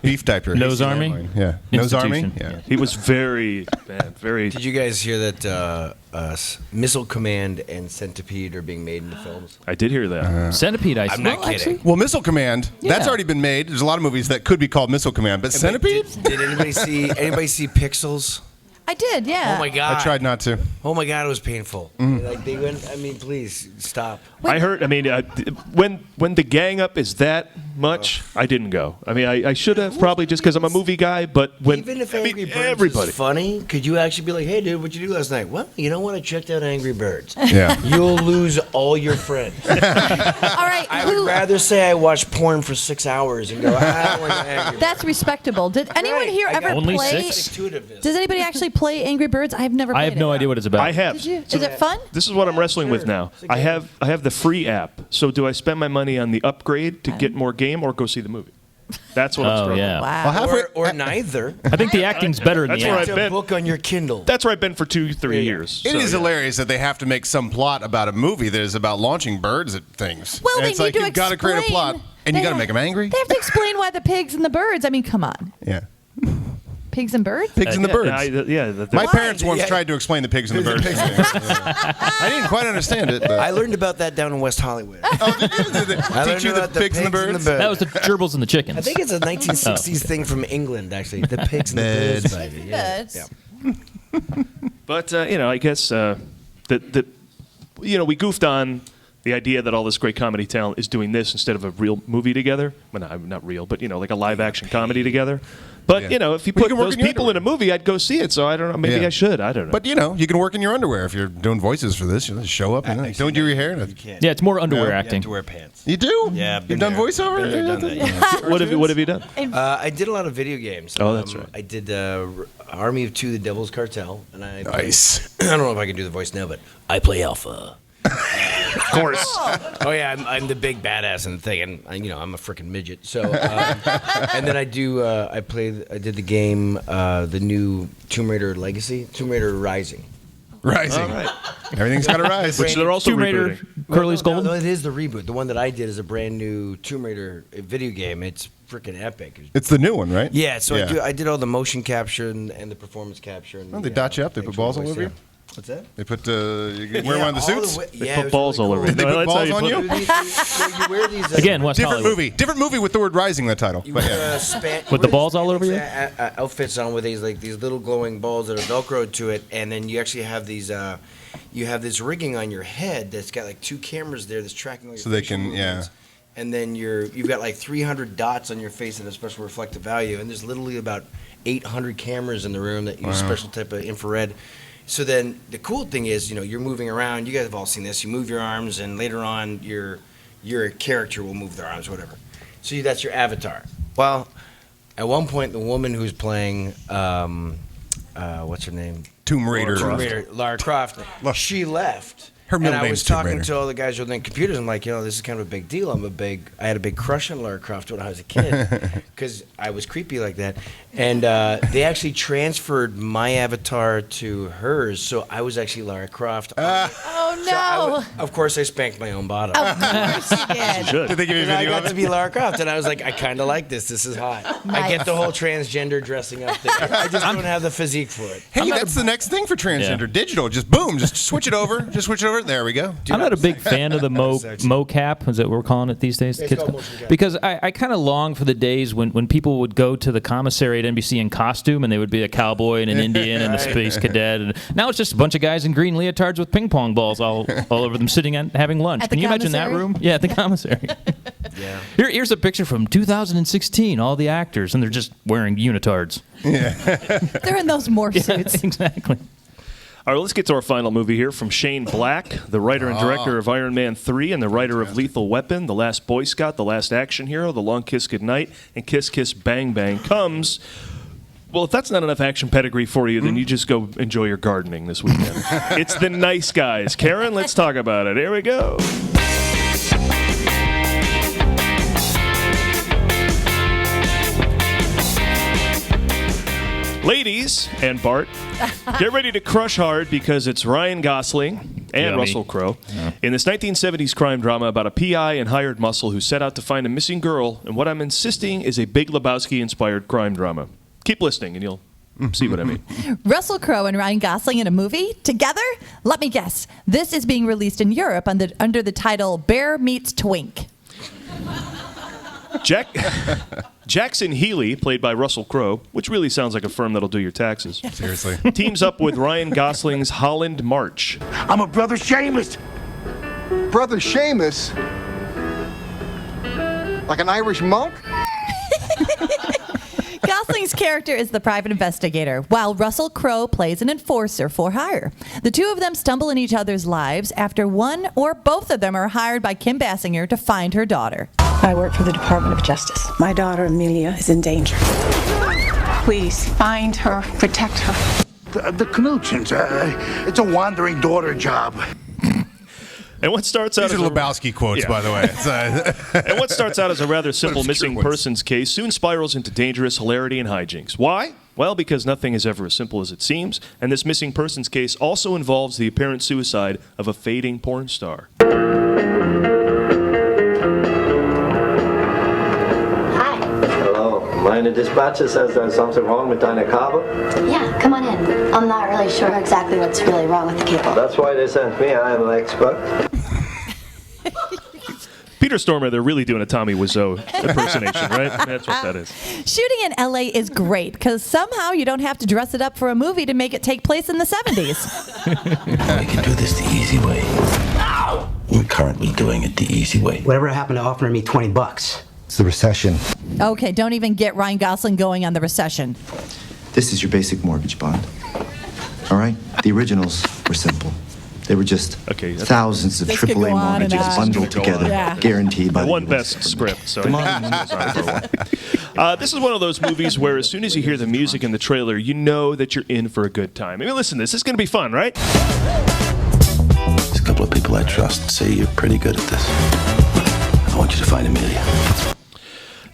Beef Diaper. Nose Army? Yeah. Nose Army? Institution. Yeah. He was very bad. Very. Did you guys hear that Missile Command and Centipede are being made into films? I did hear that. Centipede, I'm not kidding. Well, Missile Command, that's Yeah. already been made. There's a lot of movies that could be called Missile Command, but Centipede? Did anybody see Pixels? I did, yeah. Oh my God! I tried not to. Oh my God, it was painful. Like they went. I mean, please stop. I heard. I mean, when the gang up is that much, I didn't go. I mean, I should have probably just because I'm a movie guy. But when Even if Angry Birds everybody, was funny, could you actually be like, "Hey, dude, what'd you do last night?" Well, you know what? I checked out Angry Birds. Yeah. You'll lose all your friends. All right. I would rather say I watched porn for 6 hours and go, I don't want Angry Birds. That's respectable. Did anyone Right. here I got ever Only play? 6? Intuitiveness. Does anybody actually play Angry Birds? I've never played I have no idea what it's about. I have. Did you? Is it fun? This is what I'm wrestling with now. I have the free app. So do I spend my money on the upgrade to get more game or go see the movie? That's what I'm struggling with. Wow. Well, or neither. I think the acting's better in That's the where act. I've been. Book on your Kindle. That's where I've been for 2-3 years. It is hilarious that they have to make some plot about a movie that is about launching birds at things. Well, and they it's need like to you've got to create a plot, and you got to make them angry. They have to explain why the pigs and the birds. I mean, come on. Yeah. Pigs and birds? Pigs and the birds. My parents once tried to explain the pigs and the birds. I didn't quite understand it. But. I learned about that down in West Hollywood. I Teach you the pigs and the birds? That was the gerbils and the chickens. I think it's a 1960s thing from England, actually. The pigs and the birds. Baby. Yeah. But I guess we goofed on the idea that all this great comedy talent is doing this instead of a real movie together. Well, not real, but like a live action comedy together. But if you put those people in a movie, I'd go see it. So I don't know. Maybe I should. I don't know. But you can work in your underwear if you're doing voices for this. You just show up and don't do your hair. Yeah, it's more underwear acting. You have to wear pants. You do? Yeah, You've done voiceover. What have you done? I did a lot of video games. Oh, that's right. I did Army of Two: The Devil's Cartel, and I nice. I don't know if I can do the voice now, but I play Alpha. Of course. Oh yeah, I'm the big badass in the thing, and I'm a freaking midget. So, and then I did the game, the new Tomb Raider Legacy, Tomb Raider Rising. Rising. All right. Everything's got to rise. Which they're also Tomb Raider, rebooting. Curly's Gold. No, it is the reboot. The one that I did is a brand new Tomb Raider video game. It's freaking epic. It's the new one, right? Yeah. So I did all the motion capture and the performance capture. And, they dot you up. They put balls all over you. What's that? They put you wear one of the suits. They put balls all over you. Did they put balls on you? You wear these, Again, West Hollywood. Different movie with the word "rising" in the title. But with the balls all over you. Outfits on with these little glowing balls that are velcroed to it, and then you actually have these. You have this rigging on your head that's got like 2 cameras there that's tracking all your. So they facial can, movements. And then you've got like 300 dots on your face that have special reflective value, and there's literally about 800 cameras in the room that use special type of infrared. So then the cool thing is, you're moving around. You guys have all seen this. You move your arms, and later on, your character will move their arms, whatever. So that's your avatar. Well, at one point, the woman who's playing, what's her name? Tomb Raider. Lara Croft. She left. Her middle and I name's was Tomb talking Raider. to all the guys with the computers. I'm like, this is kind of a big deal. I had a big crush on Lara Croft when I was a kid because I was creepy like that. And they actually transferred my avatar to hers, so I was actually Lara Croft. Oh no! Of course, I spanked my own bottom. Of course you did. Did they give you a I video got of it? to be Lara Croft, and I was like, I kind of like this. This is hot. I get the whole transgender dressing up thing. I just don't have the physique for it. Hey, that's the next thing for transgender. Digital. Just boom. Just switch it over. There we go. I'm not a big fan of the mocap. Is that what we're calling it these days? It's Kids called call- motion capture. because I kind of long for the days when people would go to the commissary at NBC in costume and they would be a cowboy and an Indian and a space cadet. And now it's just a bunch of guys in green leotards with ping pong balls all over them sitting and having lunch. At the Can you imagine that commissary? room? Yeah, at the commissary. Yeah. Here's a picture from 2016. All the actors and they're just wearing unitards. They're in those morph suits. Exactly. All right, let's get to our final movie here from Shane Black, the writer and director of Iron Man 3 and the writer of Lethal Weapon, The Last Boy Scout, The Last Action Hero, The Long Kiss Goodnight, and Kiss Kiss Bang Bang comes. Well, if that's not enough action pedigree for you, then you just go enjoy your gardening this weekend. It's The Nice Guys. Karen, let's talk about it. Here we go. Ladies and Bart, get ready to crush hard because it's Ryan Gosling and Yummy. Russell Crowe in this 1970s crime drama about a PI and hired muscle who set out to find a missing girl in what I'm insisting is a Big Lebowski-inspired crime drama. Keep listening and you'll see what I mean. Russell Crowe and Ryan Gosling in a movie together? Let me guess. This is being released in Europe under the title Bear Meets Twink. Jackson Healy, played by Russell Crowe, which really sounds like a firm that'll do your taxes. Seriously. Teams up with Ryan Gosling's Holland March. I'm a brother Seamus. Brother Seamus? Like an Irish monk? Gosling's character is the private investigator, while Russell Crowe plays an enforcer for hire. The two of them stumble in each other's lives after one or both of them are hired by Kim Basinger to find her daughter. I work for the Department of Justice. My daughter, Amelia, is in danger. Please, find her, protect her. the Knutsons. It's a wandering daughter job. And what starts out These are Lebowski quotes, by the way. And what starts out as a rather simple missing persons case soon spirals into dangerous hilarity and hijinks. Why? Well, because nothing is ever as simple as it seems, and this missing persons case also involves the apparent suicide of a fading porn star. Mine, the dispatcher says there's something wrong with deine cable. Yeah, come on in. I'm not really sure exactly what's really wrong with the cable. That's why they sent me. I am an expert. Peter Stormare, they're really doing a Tommy Wiseau impersonation, right? That's what that is. Shooting in L.A. is great because somehow you don't have to dress it up for a movie to make it take place in the 70s. We can do this the easy way. Ow! We're currently doing it the easy way. Whatever happened to offering me $20? It's the recession. Okay, don't even get Ryan Gosling going on the recession. This is your basic mortgage bond. All right? The originals were simple. They were just thousands of AAA mortgages bundled together, guaranteed by the one best script. So this is one of those movies where as soon as you hear the music in the trailer, you know that you're in for a good time. I mean, listen, this is going to be fun, right? There's a couple of people I trust say you're pretty good at this. I want you to find Amelia.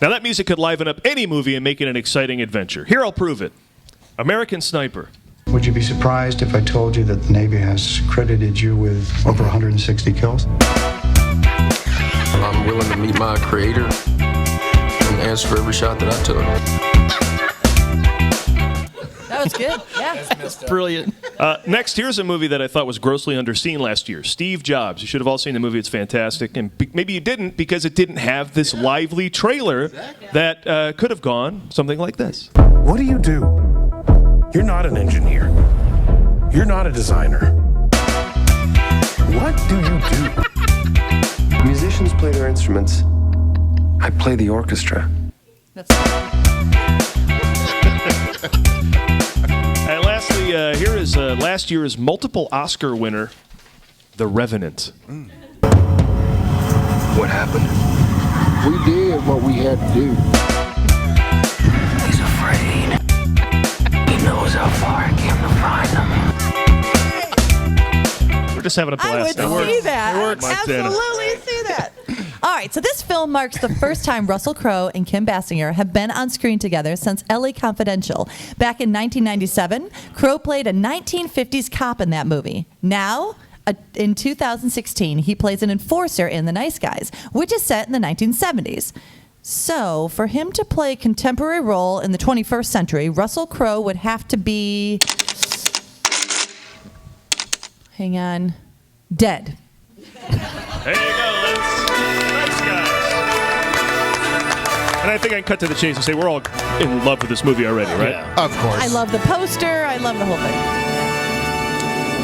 Now that music could liven up any movie and make it an exciting adventure. Here, I'll prove it. American Sniper. Would you be surprised if I told you that the Navy has credited you with over 160 kills? I'm willing to meet my creator and answer for every shot that I took. That was good. Yeah. Brilliant. Next, here's a movie that I thought was grossly underseen last year. Steve Jobs. You should have all seen the movie. It's fantastic. And maybe you didn't because it didn't have this lively trailer that could have gone something like this. What do? You're not an engineer. You're not a designer. What do you do? Musicians play their instruments. I play the orchestra. And lastly, here is last year's multiple Oscar winner, The Revenant. What happened? We did what we had to do. He's afraid. He knows how far I came to find him. We're just having a blast. I would see that. I would absolutely see that. All right, so this film marks the first time Russell Crowe and Kim Basinger have been on screen together since L.A. Confidential. Back in 1997, Crowe played a 1950s cop in that movie. Now, in 2016, he plays an enforcer in The Nice Guys, which is set in the 1970s. So, for him to play a contemporary role in the 21st century, Russell Crowe would have to be... Hang on. Dead. There you go, Nice Guys. And I think I can cut to the chase and say we're all in love with this movie already, right? Yeah. Of course. I love the poster. I love the whole thing.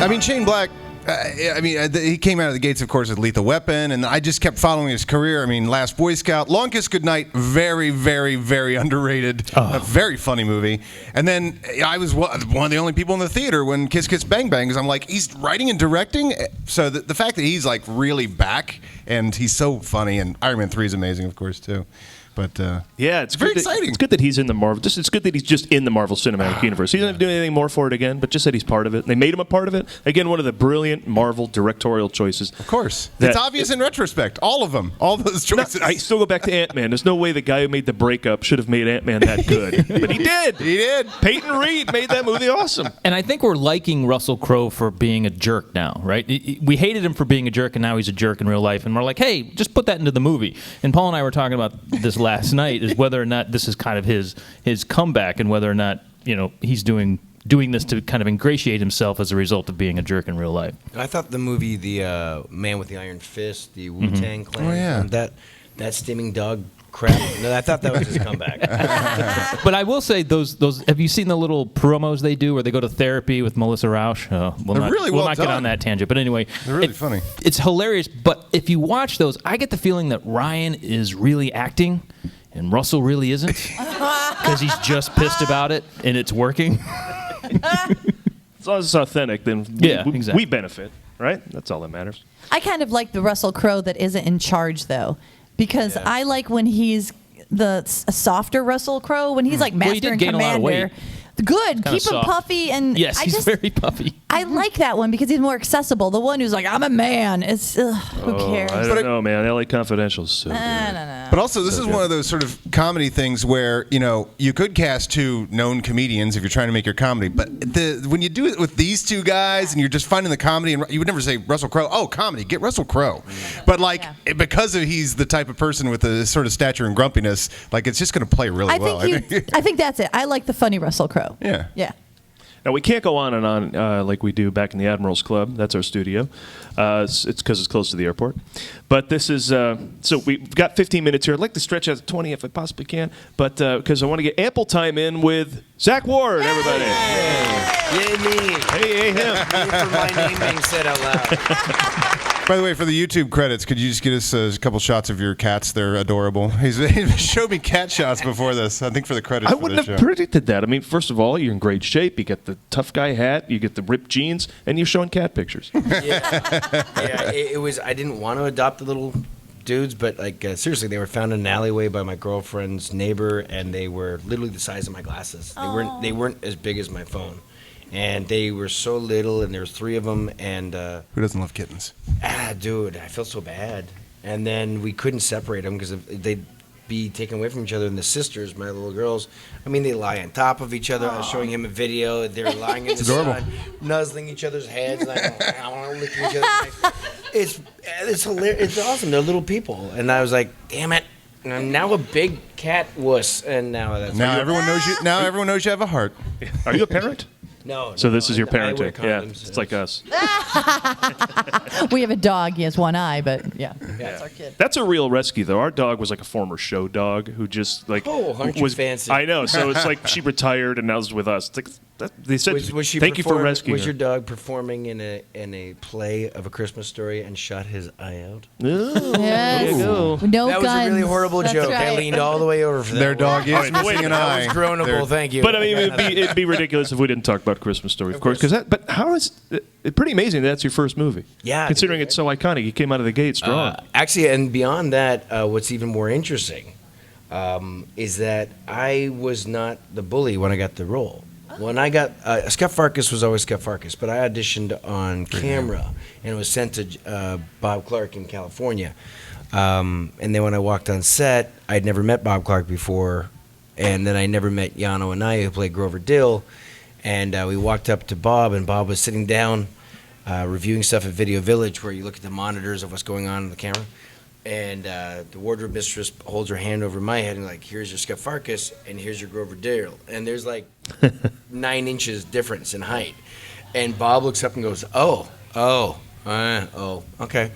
I mean, Shane Black, he came out of the gates, of course, with Lethal Weapon, and I just kept following his career. I mean, Last Boy Scout, Long Kiss Goodnight, very, very, very underrated. A very funny movie. And then I was one of the only people in the theater when Kiss Kiss Bang Bang, because I'm like, he's writing and directing. So the fact that he's like really back and he's so funny, and Iron Man 3 is amazing, of course, too. But yeah, it's very good exciting. It's good that he's in the Marvel. It's good that he's just in the Marvel Cinematic Universe. He doesn't have to do anything more for it again, but just that he's part of it. They made him a part of it. Again, one of the brilliant Marvel directorial choices. Of course, it's obvious in retrospect. All of them, all those choices. I still go back to Ant-Man. There's no way the guy who made the breakup should have made Ant-Man that good, but he did. He did. Peyton Reed made that movie awesome. And I think we're liking Russell Crowe for being a jerk now, right? We hated him for being a jerk, and now he's a jerk in real life. And we're like, hey, just put that into the movie. And Paul and I were talking about this last night, is whether or not this is kind of his comeback, and whether or not he's doing this to kind of ingratiate himself as a result of being a jerk in real life. I thought the movie The Man with the Iron Fist, the Wu-Tang Clan, that steaming dog crap. No, I thought that was his comeback. But I will say, those have you seen the little promos they do where they go to therapy with Melissa Rauch? We'll not get on that tangent. But anyway, they're really funny. It's hilarious. But if you watch those, I get the feeling that Ryan is really acting and Russell really isn't, because he's just pissed about it and it's working. As long as it's authentic, then we benefit, right? That's all that matters. I kind of like the Russell Crowe that isn't in charge, though, because I like when he's a softer Russell Crowe, when he's like master and commander. good. Kinda Keep soft. him puffy, and Yes, he's very puffy. I like that one because he's more accessible. The one who's like, I'm a man. It's who cares? I don't know, man. LA Confidential is so good. But also, this is one of those sort of comedy things where, you could cast two known comedians if you're trying to make your comedy. But when you do it with these two guys and you're just finding the comedy, and you would never say Russell Crowe, oh, comedy, get Russell Crowe. But, because he's the type of person with the sort of stature and grumpiness, it's just going to play really well. I think that's it. I like the funny Russell Crowe. Yeah. Yeah. Now, we can't go on and on like we do back in the Admirals Club. That's our studio. It's because it's close to the airport. But this is, so we've got 15 minutes here. I'd like to stretch out to 20 if I possibly can, but because I want to get ample time in with Zack Ward, everybody. Yay me. Hey, him. Me for my name being said out loud. By the way, for the YouTube credits, could you just get us a couple shots of your cats? They're adorable. He showed me cat shots before this, I think, for the credits. I wouldn't have predicted that. I mean, first of all, you're in great shape. You get the tough guy hat, you get the ripped jeans, and you're showing cat pictures. It was. I didn't want to adopt the little dudes, but seriously, they were found in an alleyway by my girlfriend's neighbor, and they were literally the size of my glasses. They weren't as big as my phone. And they were so little, and there was 3 of them, and who doesn't love kittens? Dude, I felt so bad. And then we couldn't separate them because they'd be taken away from each other. And the sisters, my little girls, I mean, they lie on top of each other. I was showing him a video. They're lying in the sun, nuzzling each other's heads, I want to lick each other's face. It's hilarious. It's awesome. They're little people, and I was like, damn it. I'm now a big cat wuss, and now everyone knows you. Now everyone knows you have a heart. Are you a parent? No. So this is your parenting. Yeah, it's like us. We have a dog. He has one eye, but that's our kid. That's a real rescue, though. Our dog was like a former show dog who just aren't you fancy? I know. So it's like she retired and now is with us. It's like they said, was she "Thank you for rescuing." Was her. your dog performing in a play of A Christmas Story and shot his eye out? Yes. No guns. That was a really horrible That's joke. right. I leaned all the way over for that. Their dog is missing an eye. That was groanable. Thank you. But I mean, it'd be ridiculous if we didn't talk about Christmas Story, of course. But how is it? Pretty amazing that's your first movie. Yeah, considering it's so iconic, you came out of the gate strong. Actually, and beyond that, what's even more interesting is that I was not the bully when I got the role. When I got Scott Farkas was always Scott Farkas, but I auditioned on camera and it was sent to Bob Clark in California. And then when I walked on set, I'd never met Bob Clark before, and then I never met Yano Anaya, who played Grover Dill. And we walked up to Bob, and Bob was sitting down reviewing stuff at Video Village, where you look at the monitors of what's going on in the camera. And the wardrobe mistress holds her hand over my head and here's your Scott Farkas, and here's your Grover Dill. And there's 9 inches difference in height. And Bob looks up and goes, okay.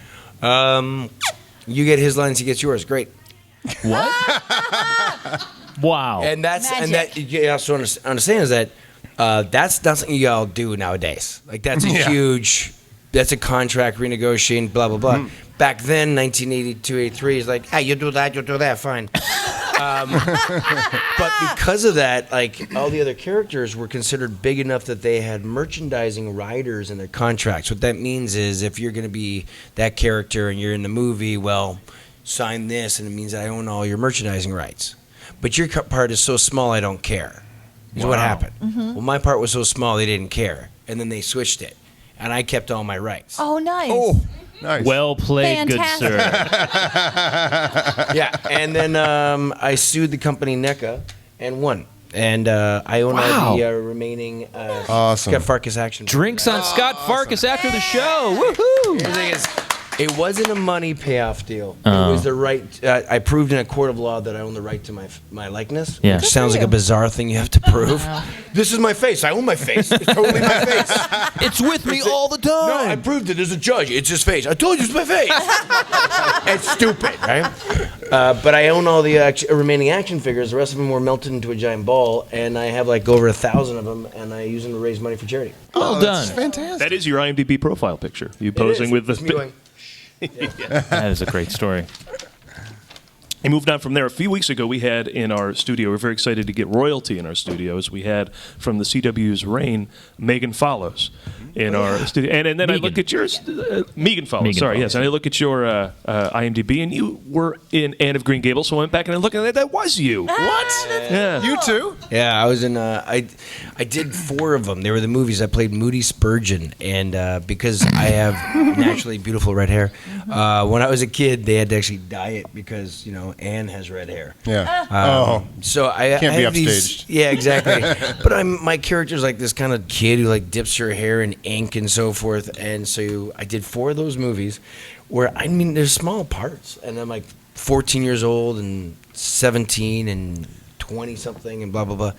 You get his lines, he gets yours. Great. What? Wow. And that you also understand is that that's not something you all do nowadays. That's a huge, that's a contract renegotiating, blah, blah, blah. Back then, 1982, 83, it's like, hey, you do that, fine. But because of that, all the other characters were considered big enough that they had merchandising riders in their contracts. What that means is if you're going to be that character and you're in the movie, well, sign this, and it means I own all your merchandising rights. But your part is so small, I don't care. Is what happened. Mm-hmm. Well, my part was so small, they didn't care. And then they switched it. And I kept all my rights. Oh, nice. Oh, nice. Well played, Fantastic. good sir. Yeah, and then I sued the company NECA and won. And I own all the remaining Scott Farkas action. Drinks on Scott Farkas after the show. Woohoo! The thing is, it wasn't a money payoff deal. It was the right. I proved in a court of law that I own the right to my likeness. Yeah. Which sounds like a bizarre thing you have to prove. This is my face. I own my face. It's totally my face. It's with me all the time. No, I proved it as a judge. It's his face. I told you it's my face. It's stupid, right? But I own all the remaining action figures. The rest of them were melted into a giant ball, and I have over 1,000 of them, and I use them to raise money for charity. Well done. That's fantastic. That is your IMDb profile picture. You posing with the. It's me going, That is a great story. I moved on from there. A few weeks ago, we had in our studio, we're very excited to get royalty in our studios. We had from the CW's Reign, Megan Follows in our studio. And then I look at yours, Megan Follows, yes. And I look at your IMDb, and you were in Anne of Green Gables, so I went back and I looked at that was you. What? Yeah. You too? Yeah, I was in. I did 4 of them. They were the movies. I played Moody Spurgeon, and because I have naturally beautiful red hair, when I was a kid, they had to actually dye it because Anne has red hair. Yeah. So I can't be have upstaged. Yeah, exactly. But my character's like this kind of kid who like dips her hair in ink and so forth. And so I did 4 of those movies, where there's small parts, and I'm like 14 years old and 17 and 20 something and blah blah blah.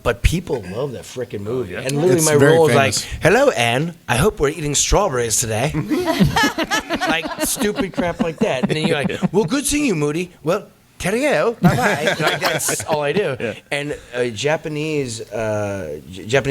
But people love that freaking movie. And literally It's my very role is famous. like, hello, Anne. I hope we're eating strawberries today. Like stupid crap like that. And then you're like, well, good seeing you, Moody. Well, Terrio, bye-bye. Like, that's all I do. Yeah. And Japanese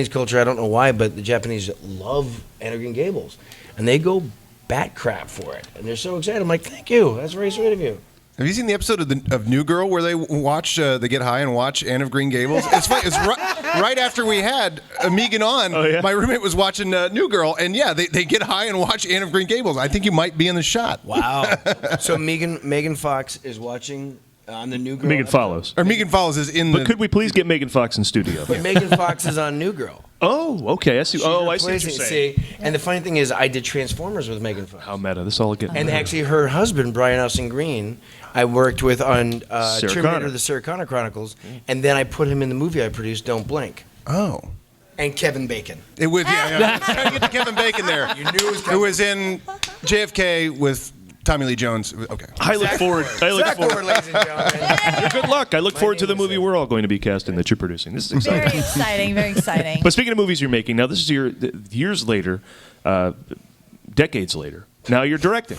culture, I don't know why, but the Japanese love Anne of Green Gables. And they go bat crap for it. And they're so excited. I'm like, thank you. That's very sweet of you. Have you seen the episode of New Girl where they they get high and watch Anne of Green Gables? It's funny. It's right after we had Megan on. Oh, yeah? My roommate was watching New Girl, and yeah, they get high and watch Anne of Green Gables. I think you might be in the shot. Wow. So Megan Fox is watching on the New Girl. Megan Follows. Or Megan Follows is in But could we please get Megan Fox in studio? But Megan Fox is on New Girl. Oh, okay. I see. She's I see what you're replacing- saying. see, and the funny thing is, I did Transformers with Megan Fox. How meta. This all getting And actually, her husband, Brian Austin Green, I worked with on Sarah Terminator: Connor. The Sarah Connor Chronicles, and then I put him in the movie I produced, Don't Blink. Oh. And Kevin Bacon. It was yeah. Gotta get to Kevin Bacon there. You knew it was Who was in JFK with Tommy Lee Jones. Okay. I look forward. Zack Ward, ladies and gentlemen. Good luck. I look forward to the movie we're all going to be casting that you're producing. This is exciting. Very exciting, very exciting. But speaking of movies you're making, now this is your years later, decades later. Now you're directing.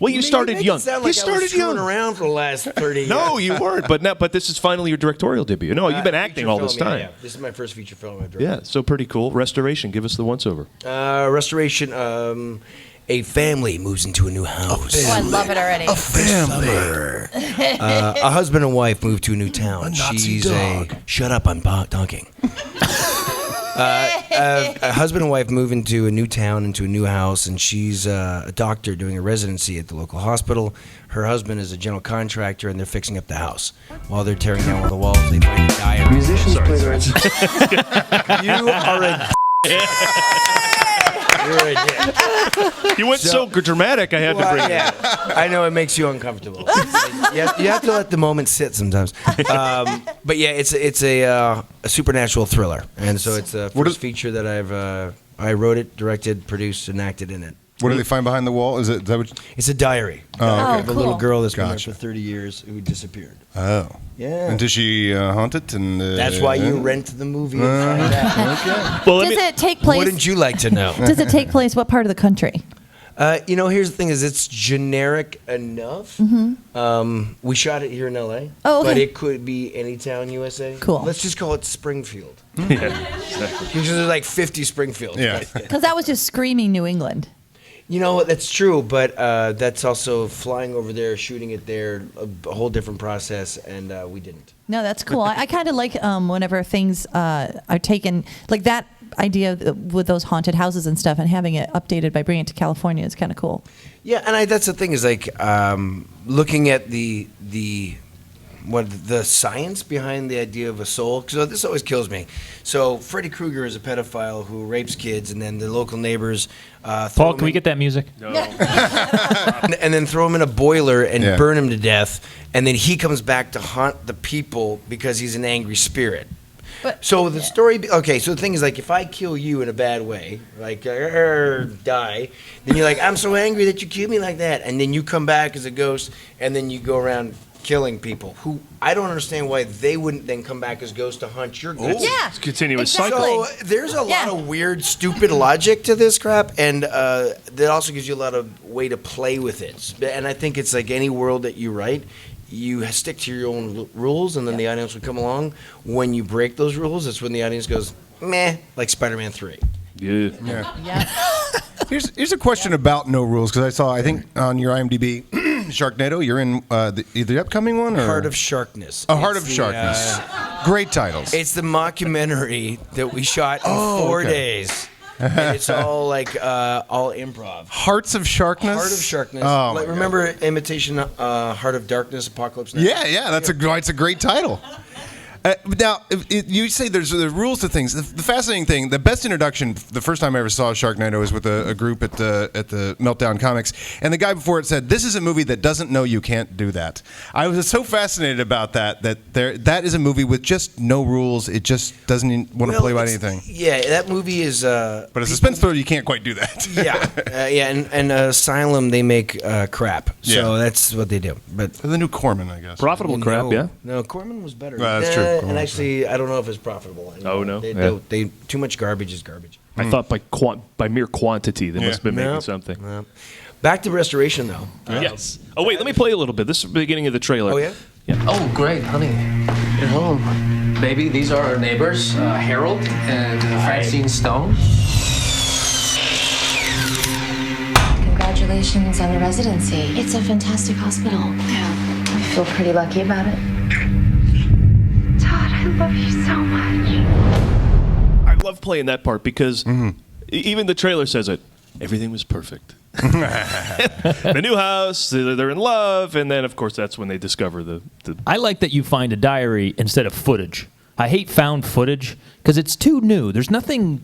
Well, you started make young. It sound You like I was started screwing young. around for the last 30 years. No, you weren't. But this is finally your directorial debut. No, you've been acting Feature all this film, time. Yeah. This is my first feature film I've directed. Yeah, so pretty cool. Restoration. Give us the once-over. Restoration. A family moves into a new house. Oh, I love it already. A family. A husband and wife move to a new town. A Nazi She's dog. Shut up! I'm talking. A husband and wife move into a new town, into a new house, and she's a doctor doing a residency at the local hospital. Her husband is a general contractor, and they're fixing up the house. While they're tearing down all the walls, they find a diary. Musicians play their You are a You're a dick. You went so dramatic, I had to bring it. Yeah, I know it makes you uncomfortable. You have to let the moment sit sometimes. But yeah, it's a supernatural thriller, and so it's the first feature that I wrote it, directed, produced, and acted in it. What do they find behind the wall? Is that what? It's a diary. Oh, okay. Of a little girl that's been there Gotcha. for 30 years who disappeared. Oh. Yeah. And does she haunt it? And That's why you rent the movie. And find out. Okay. Well, Does it take place? Wouldn't you like to know? Does it take place? What part of the country? Here's the thing: is it's generic enough. Mm-hmm. We shot it here in L.A. Oh, okay. But it could be any town USA. Cool. Let's just call it Springfield. Yeah, exactly. Because there's like 50 Springfields. Yeah. Because that was just screaming New England. You know what? That's true, but that's also flying over there, shooting it there, a whole different process, and we didn't. No, that's cool. I kind of like whenever things are taken, like that idea with those haunted houses and stuff, and having it updated by bringing it to California is kind of cool. Yeah, and that's the thing is like looking at the science behind the idea of a soul. So this always kills me. So Freddy Krueger is a pedophile who rapes kids, and then the local neighbors. Paul, can we get that music? No. And then throw him in a boiler and burn him to death, and then he comes back to haunt the people because he's an angry spirit. So the story, okay, so the thing is like if I kill you in a bad way, like die, then you're like, I'm so angry that you killed me like that, and then you come back as a ghost, and then you go around killing people who I don't understand why they wouldn't then come back as ghosts to hunt your ghosts. Yeah, It's a continuous exactly. cycle. So there's a lot of weird, stupid logic to this crap, and that also gives you a lot of way to play with it. And I think it's like any world that you write, you stick to your own rules, and then the audience will come along. When you break those rules, that's when the audience goes, meh, like Spider-Man 3. Yeah. Here's a question about no rules, because I think on your IMDb Sharknado. You're in the upcoming one? Or? Heart of Sharkness. Heart of Sharkness. Great titles. It's the mockumentary that we shot in 4 days. And it's all all improv. Hearts of Sharkness? Heart of Sharkness. Oh, remember Imitation Heart of Darkness, Apocalypse Now? Yeah, it's a great title. Now, you say there's rules to things. The fascinating thing, the best introduction, the first time I ever saw Sharknado was with a group at the Meltdown Comics, and the guy before it said, "This is a movie that doesn't know you can't do that." I was so fascinated about that that is a movie with just no rules. It just doesn't want to play about anything. Yeah, that movie is. But a suspense thriller, you can't quite do that. And Asylum, they make crap. So that's what they do. But the new Corman, I guess. Profitable crap, yeah. No, Corman was better. That's true. And actually, I don't know if it's profitable anymore. Oh, no? They too much garbage is garbage. I thought by mere quantity they must have been making something. No. Back to Restoration, though. Yes. Oh, wait, let me play a little bit. This is the beginning of the trailer. Oh, yeah? Oh, great, honey. You're home. Baby, these are our neighbors, Harold and Francine Stone. Congratulations on the residency. It's a fantastic hospital. Yeah. I feel pretty lucky about it. Todd, I love you so much. I love playing that part because even the trailer says it. Everything was perfect. The new house, they're in love, and then, of course, that's when they discover the... I like that you find a diary instead of footage. I hate found footage because it's too new. There's nothing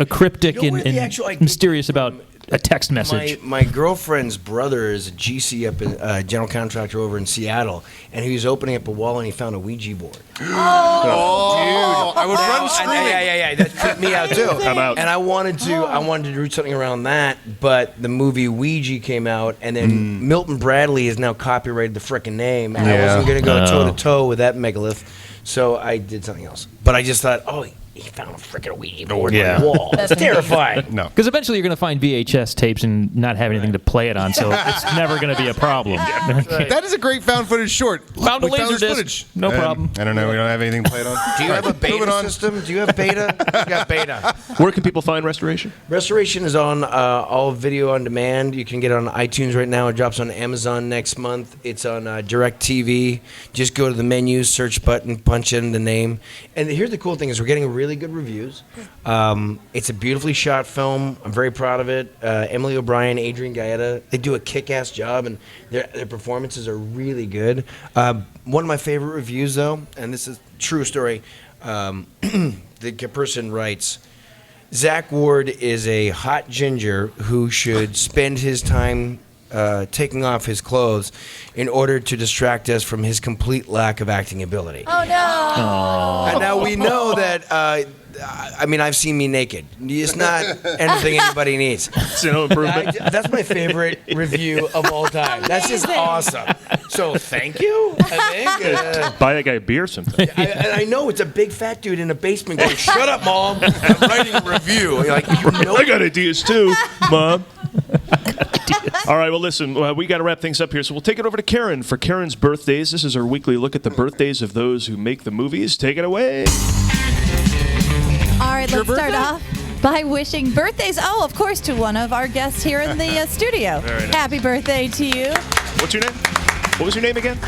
cryptic and mysterious about a text message. My girlfriend's brother is a GC up in general contractor over in Seattle, and he was opening up a wall and he found a Ouija board. Oh, dude! I would run screaming. Yeah. That freaked me out too. I'm out. And I wanted to do something around that, but the movie Ouija came out, and then Milton Bradley has now copyrighted the frickin' name, and I wasn't going to go toe to toe with that megalith, so I did something else. But I just thought, he found a freaking Ouija board on the wall. That's terrifying. No. Because eventually you're going to find VHS tapes and not have anything to play it on, so it's never going to be a problem. That is a great found footage short. Found a We laser disc. footage. No problem. I don't know. We don't have anything played on. Do you have a beta system? Do you have beta? You got beta. Where can people find Restoration? Restoration is on all video on demand. You can get it on iTunes right now. It drops on Amazon next month. It's on DirecTV. Just go to the menu, search button, punch in the name. And here's the cool thing is we're getting really good reviews. It's a beautifully shot film. I'm very proud of it. Emily O'Brien, Adrian Gaeta, they do a kick-ass job, and their performances are really good. One of my favorite reviews, though, and this is a true story, the person writes, Zack Ward is a hot ginger who should spend his time taking off his clothes in order to distract us from his complete lack of acting ability. Oh, no. And now we know that... I've seen me naked. It's not anything anybody needs. It's no improvement. That's my favorite review of all time. That's just awesome. So thank you. I think. Buy that guy a beer sometime. I know it's a big fat dude in a basement going, "Shut up, Mom! I'm writing a review." And you're like, I got ideas too, Mom. All right, well, listen, we got to wrap things up here, so we'll take it over to Karen for Karen's birthdays. This is our weekly look at the birthdays of those who make the movies. Take it away. All right, let's start off by wishing birthdays, of course, to one of our guests here in the studio. Very nice. Happy birthday to you. What's your name? What was your name again?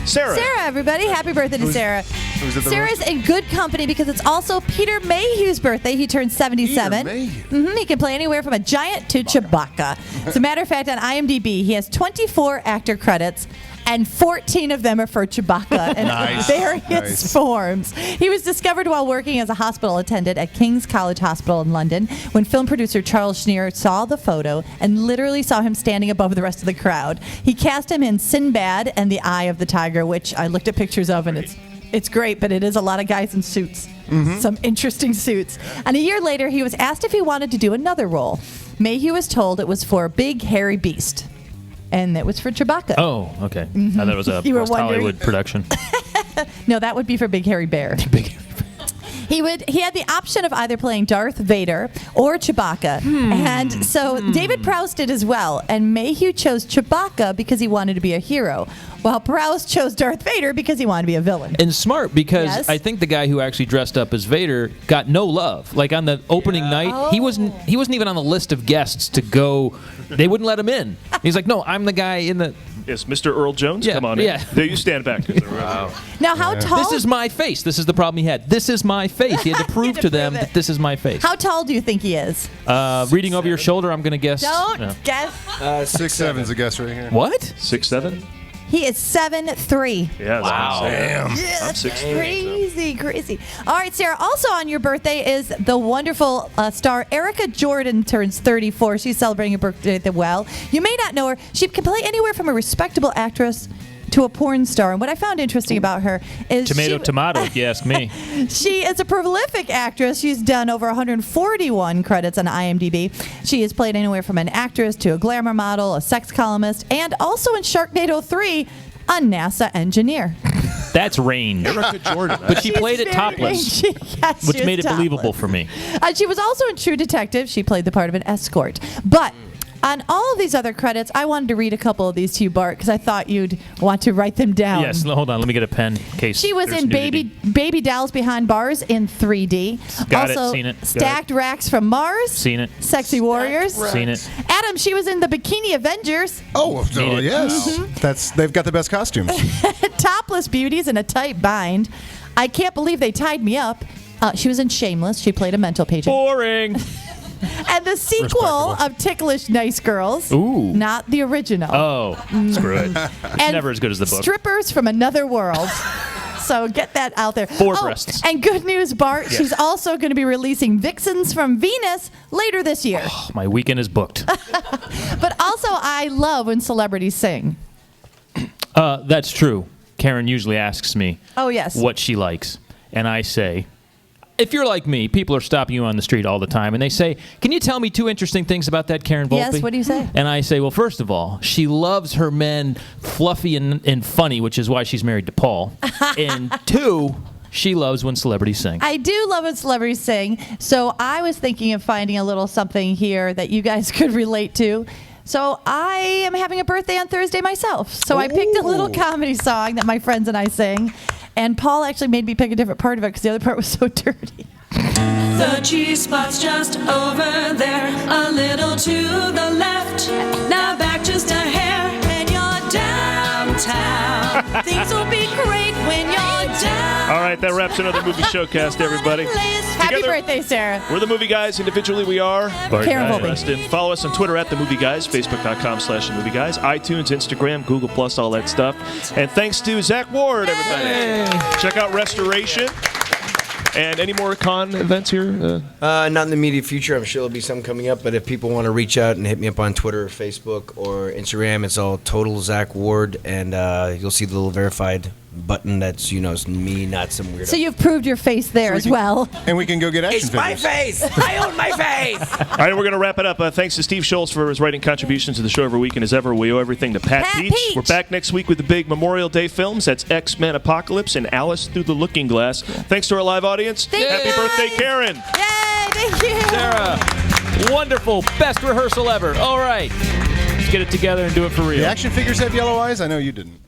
Sarah. Sarah, everybody. Happy birthday to Sarah. Sarah's in good company because it's also Peter Mayhew's birthday. He turned 77. He can play anywhere from a giant to Chewbacca. As a matter of fact, on IMDb, he has 24 actor credits, and 14 of them are for Chewbacca in various forms. He was discovered while working as a hospital attendant at King's College Hospital in London when film producer Charles Schneer saw the photo and literally saw him standing above the rest of the crowd. He cast him in Sinbad and The Eye of the Tiger, which I looked at pictures of, and it's great, but it is a lot of guys in suits. Some interesting suits. And a year later, he was asked if he wanted to do another role. Mayhew was told it was for Big Hairy Beast. And it was for Chewbacca. Oh, okay. I thought it was a West Hollywood production. No, that would be for Big Hairy Bear. He had the option of either playing Darth Vader or Chewbacca. And so David Prowse did as well. And Mayhew chose Chewbacca because he wanted to be a hero, while Prowse chose Darth Vader because he wanted to be a villain. And smart, because I think the guy who actually dressed up as Vader got no love. Like on the opening night, he wasn't even on the list of guests to go. They wouldn't let him in. He's like, no, I'm the guy in the... Yes, Mr. Earl Jones, come on in. There, you stand back. Wow. Now, how tall... This is my face. This is the problem he had. This is my face. He had to prove to them that this is my face. How tall do you think he is? Reading over your shoulder, I'm going to guess... Don't guess. 6'7" a guess right here. What? 6'7"? He is 7'3". Yeah, wow. Damn. Yeah, I'm 6'3". Crazy. All right, Sarah, also on your birthday is the wonderful star Erica Jordan turns 34. She's celebrating her birthday as well. You may not know her. She can play anywhere from a respectable actress to a porn star. And what I found interesting about her is Tomato, if you ask me. She is a prolific actress. She's done over 141 credits on IMDb. She has played anywhere from an actress to a glamour model, a sex columnist, and also in Sharknado 3, a NASA engineer. That's range. Erica Jordan. But she played it topless, which made it believable for me. She was also in True Detective. She played the part of an escort. But on all of these other credits, I wanted to read a couple of these to you, Bart, because I thought you'd want to write them down. Yes, hold on. Let me get a pen in case. She was in Baby Dolls Behind Bars in 3D. Got also, it. Seen it. Stacked Racks from Mars. Seen it. Sexy Warriors. Seen it. Adam, she was in the Bikini Avengers. Oh, yes. They've got the best costumes. Topless Beauties in a Tight Bind. I Can't Believe They Tied Me Up. She was in Shameless. She played a mental patient. Boring. And the sequel of Ticklish Nice Girls. Ooh. Not the original. Oh, screw it. It's never as good as the book. Strippers from Another World. So get that out there. Four breasts. And good news, Bart. Yes. She's also going to be releasing Vixens from Venus later this year. Oh, my weekend is booked. But also, I love when celebrities sing. That's true. Karen usually asks me what she likes. And I say... If you're like me, people are stopping you on the street all the time, and they say, can you tell me 2 interesting things about that Karen Volpe? Yes, what do you say? And I say, well, first of all, she loves her men fluffy and funny, which is why she's married to Paul. And 2, she loves when celebrities sing. I do love when celebrities sing, so I was thinking of finding a little something here that you guys could relate to. So I am having a birthday on Thursday myself, so I picked a little comedy song that my friends and I sing. And Paul actually made me pick a different part of it because the other part was so dirty. The G-spot's just over there, a little to the left. Now back just a hair, and you're downtown. Things will be great when you're down. All right, that wraps another movie showcast, everybody. Happy birthday, Sarah. We're the Movie Guys. Individually, we are Karen Volpe. Preston. Follow us on Twitter at The Movie Guys, Facebook.com/TheMovieGuys, iTunes, Instagram, Google+, all that stuff. And thanks to Zack Ward, everybody. Hey. Check out Restoration. And any more con events here? Not in the immediate future. I'm sure there'll be some coming up. But if people want to reach out and hit me up on Twitter, or Facebook, or Instagram, it's all Total Zack Ward, and you'll see the little verified button that's, it's me, not some weirdo. So you've proved your face there as well. And we can go get action It's my face! I own my face! All right, we're going to wrap it up. Thanks to Steve Schultz for his writing contributions to the show every week, and as ever, we owe everything to Pat Peach. We're back next week with the big Memorial Day films. That's X-Men Apocalypse and Alice Through the Looking Glass. Thanks to our live audience. Happy birthday, Karen! Yay! Thank you! Sarah, wonderful. Best rehearsal ever. All right. Let's get it together and do it for real. The action figures have yellow eyes? I know you didn't.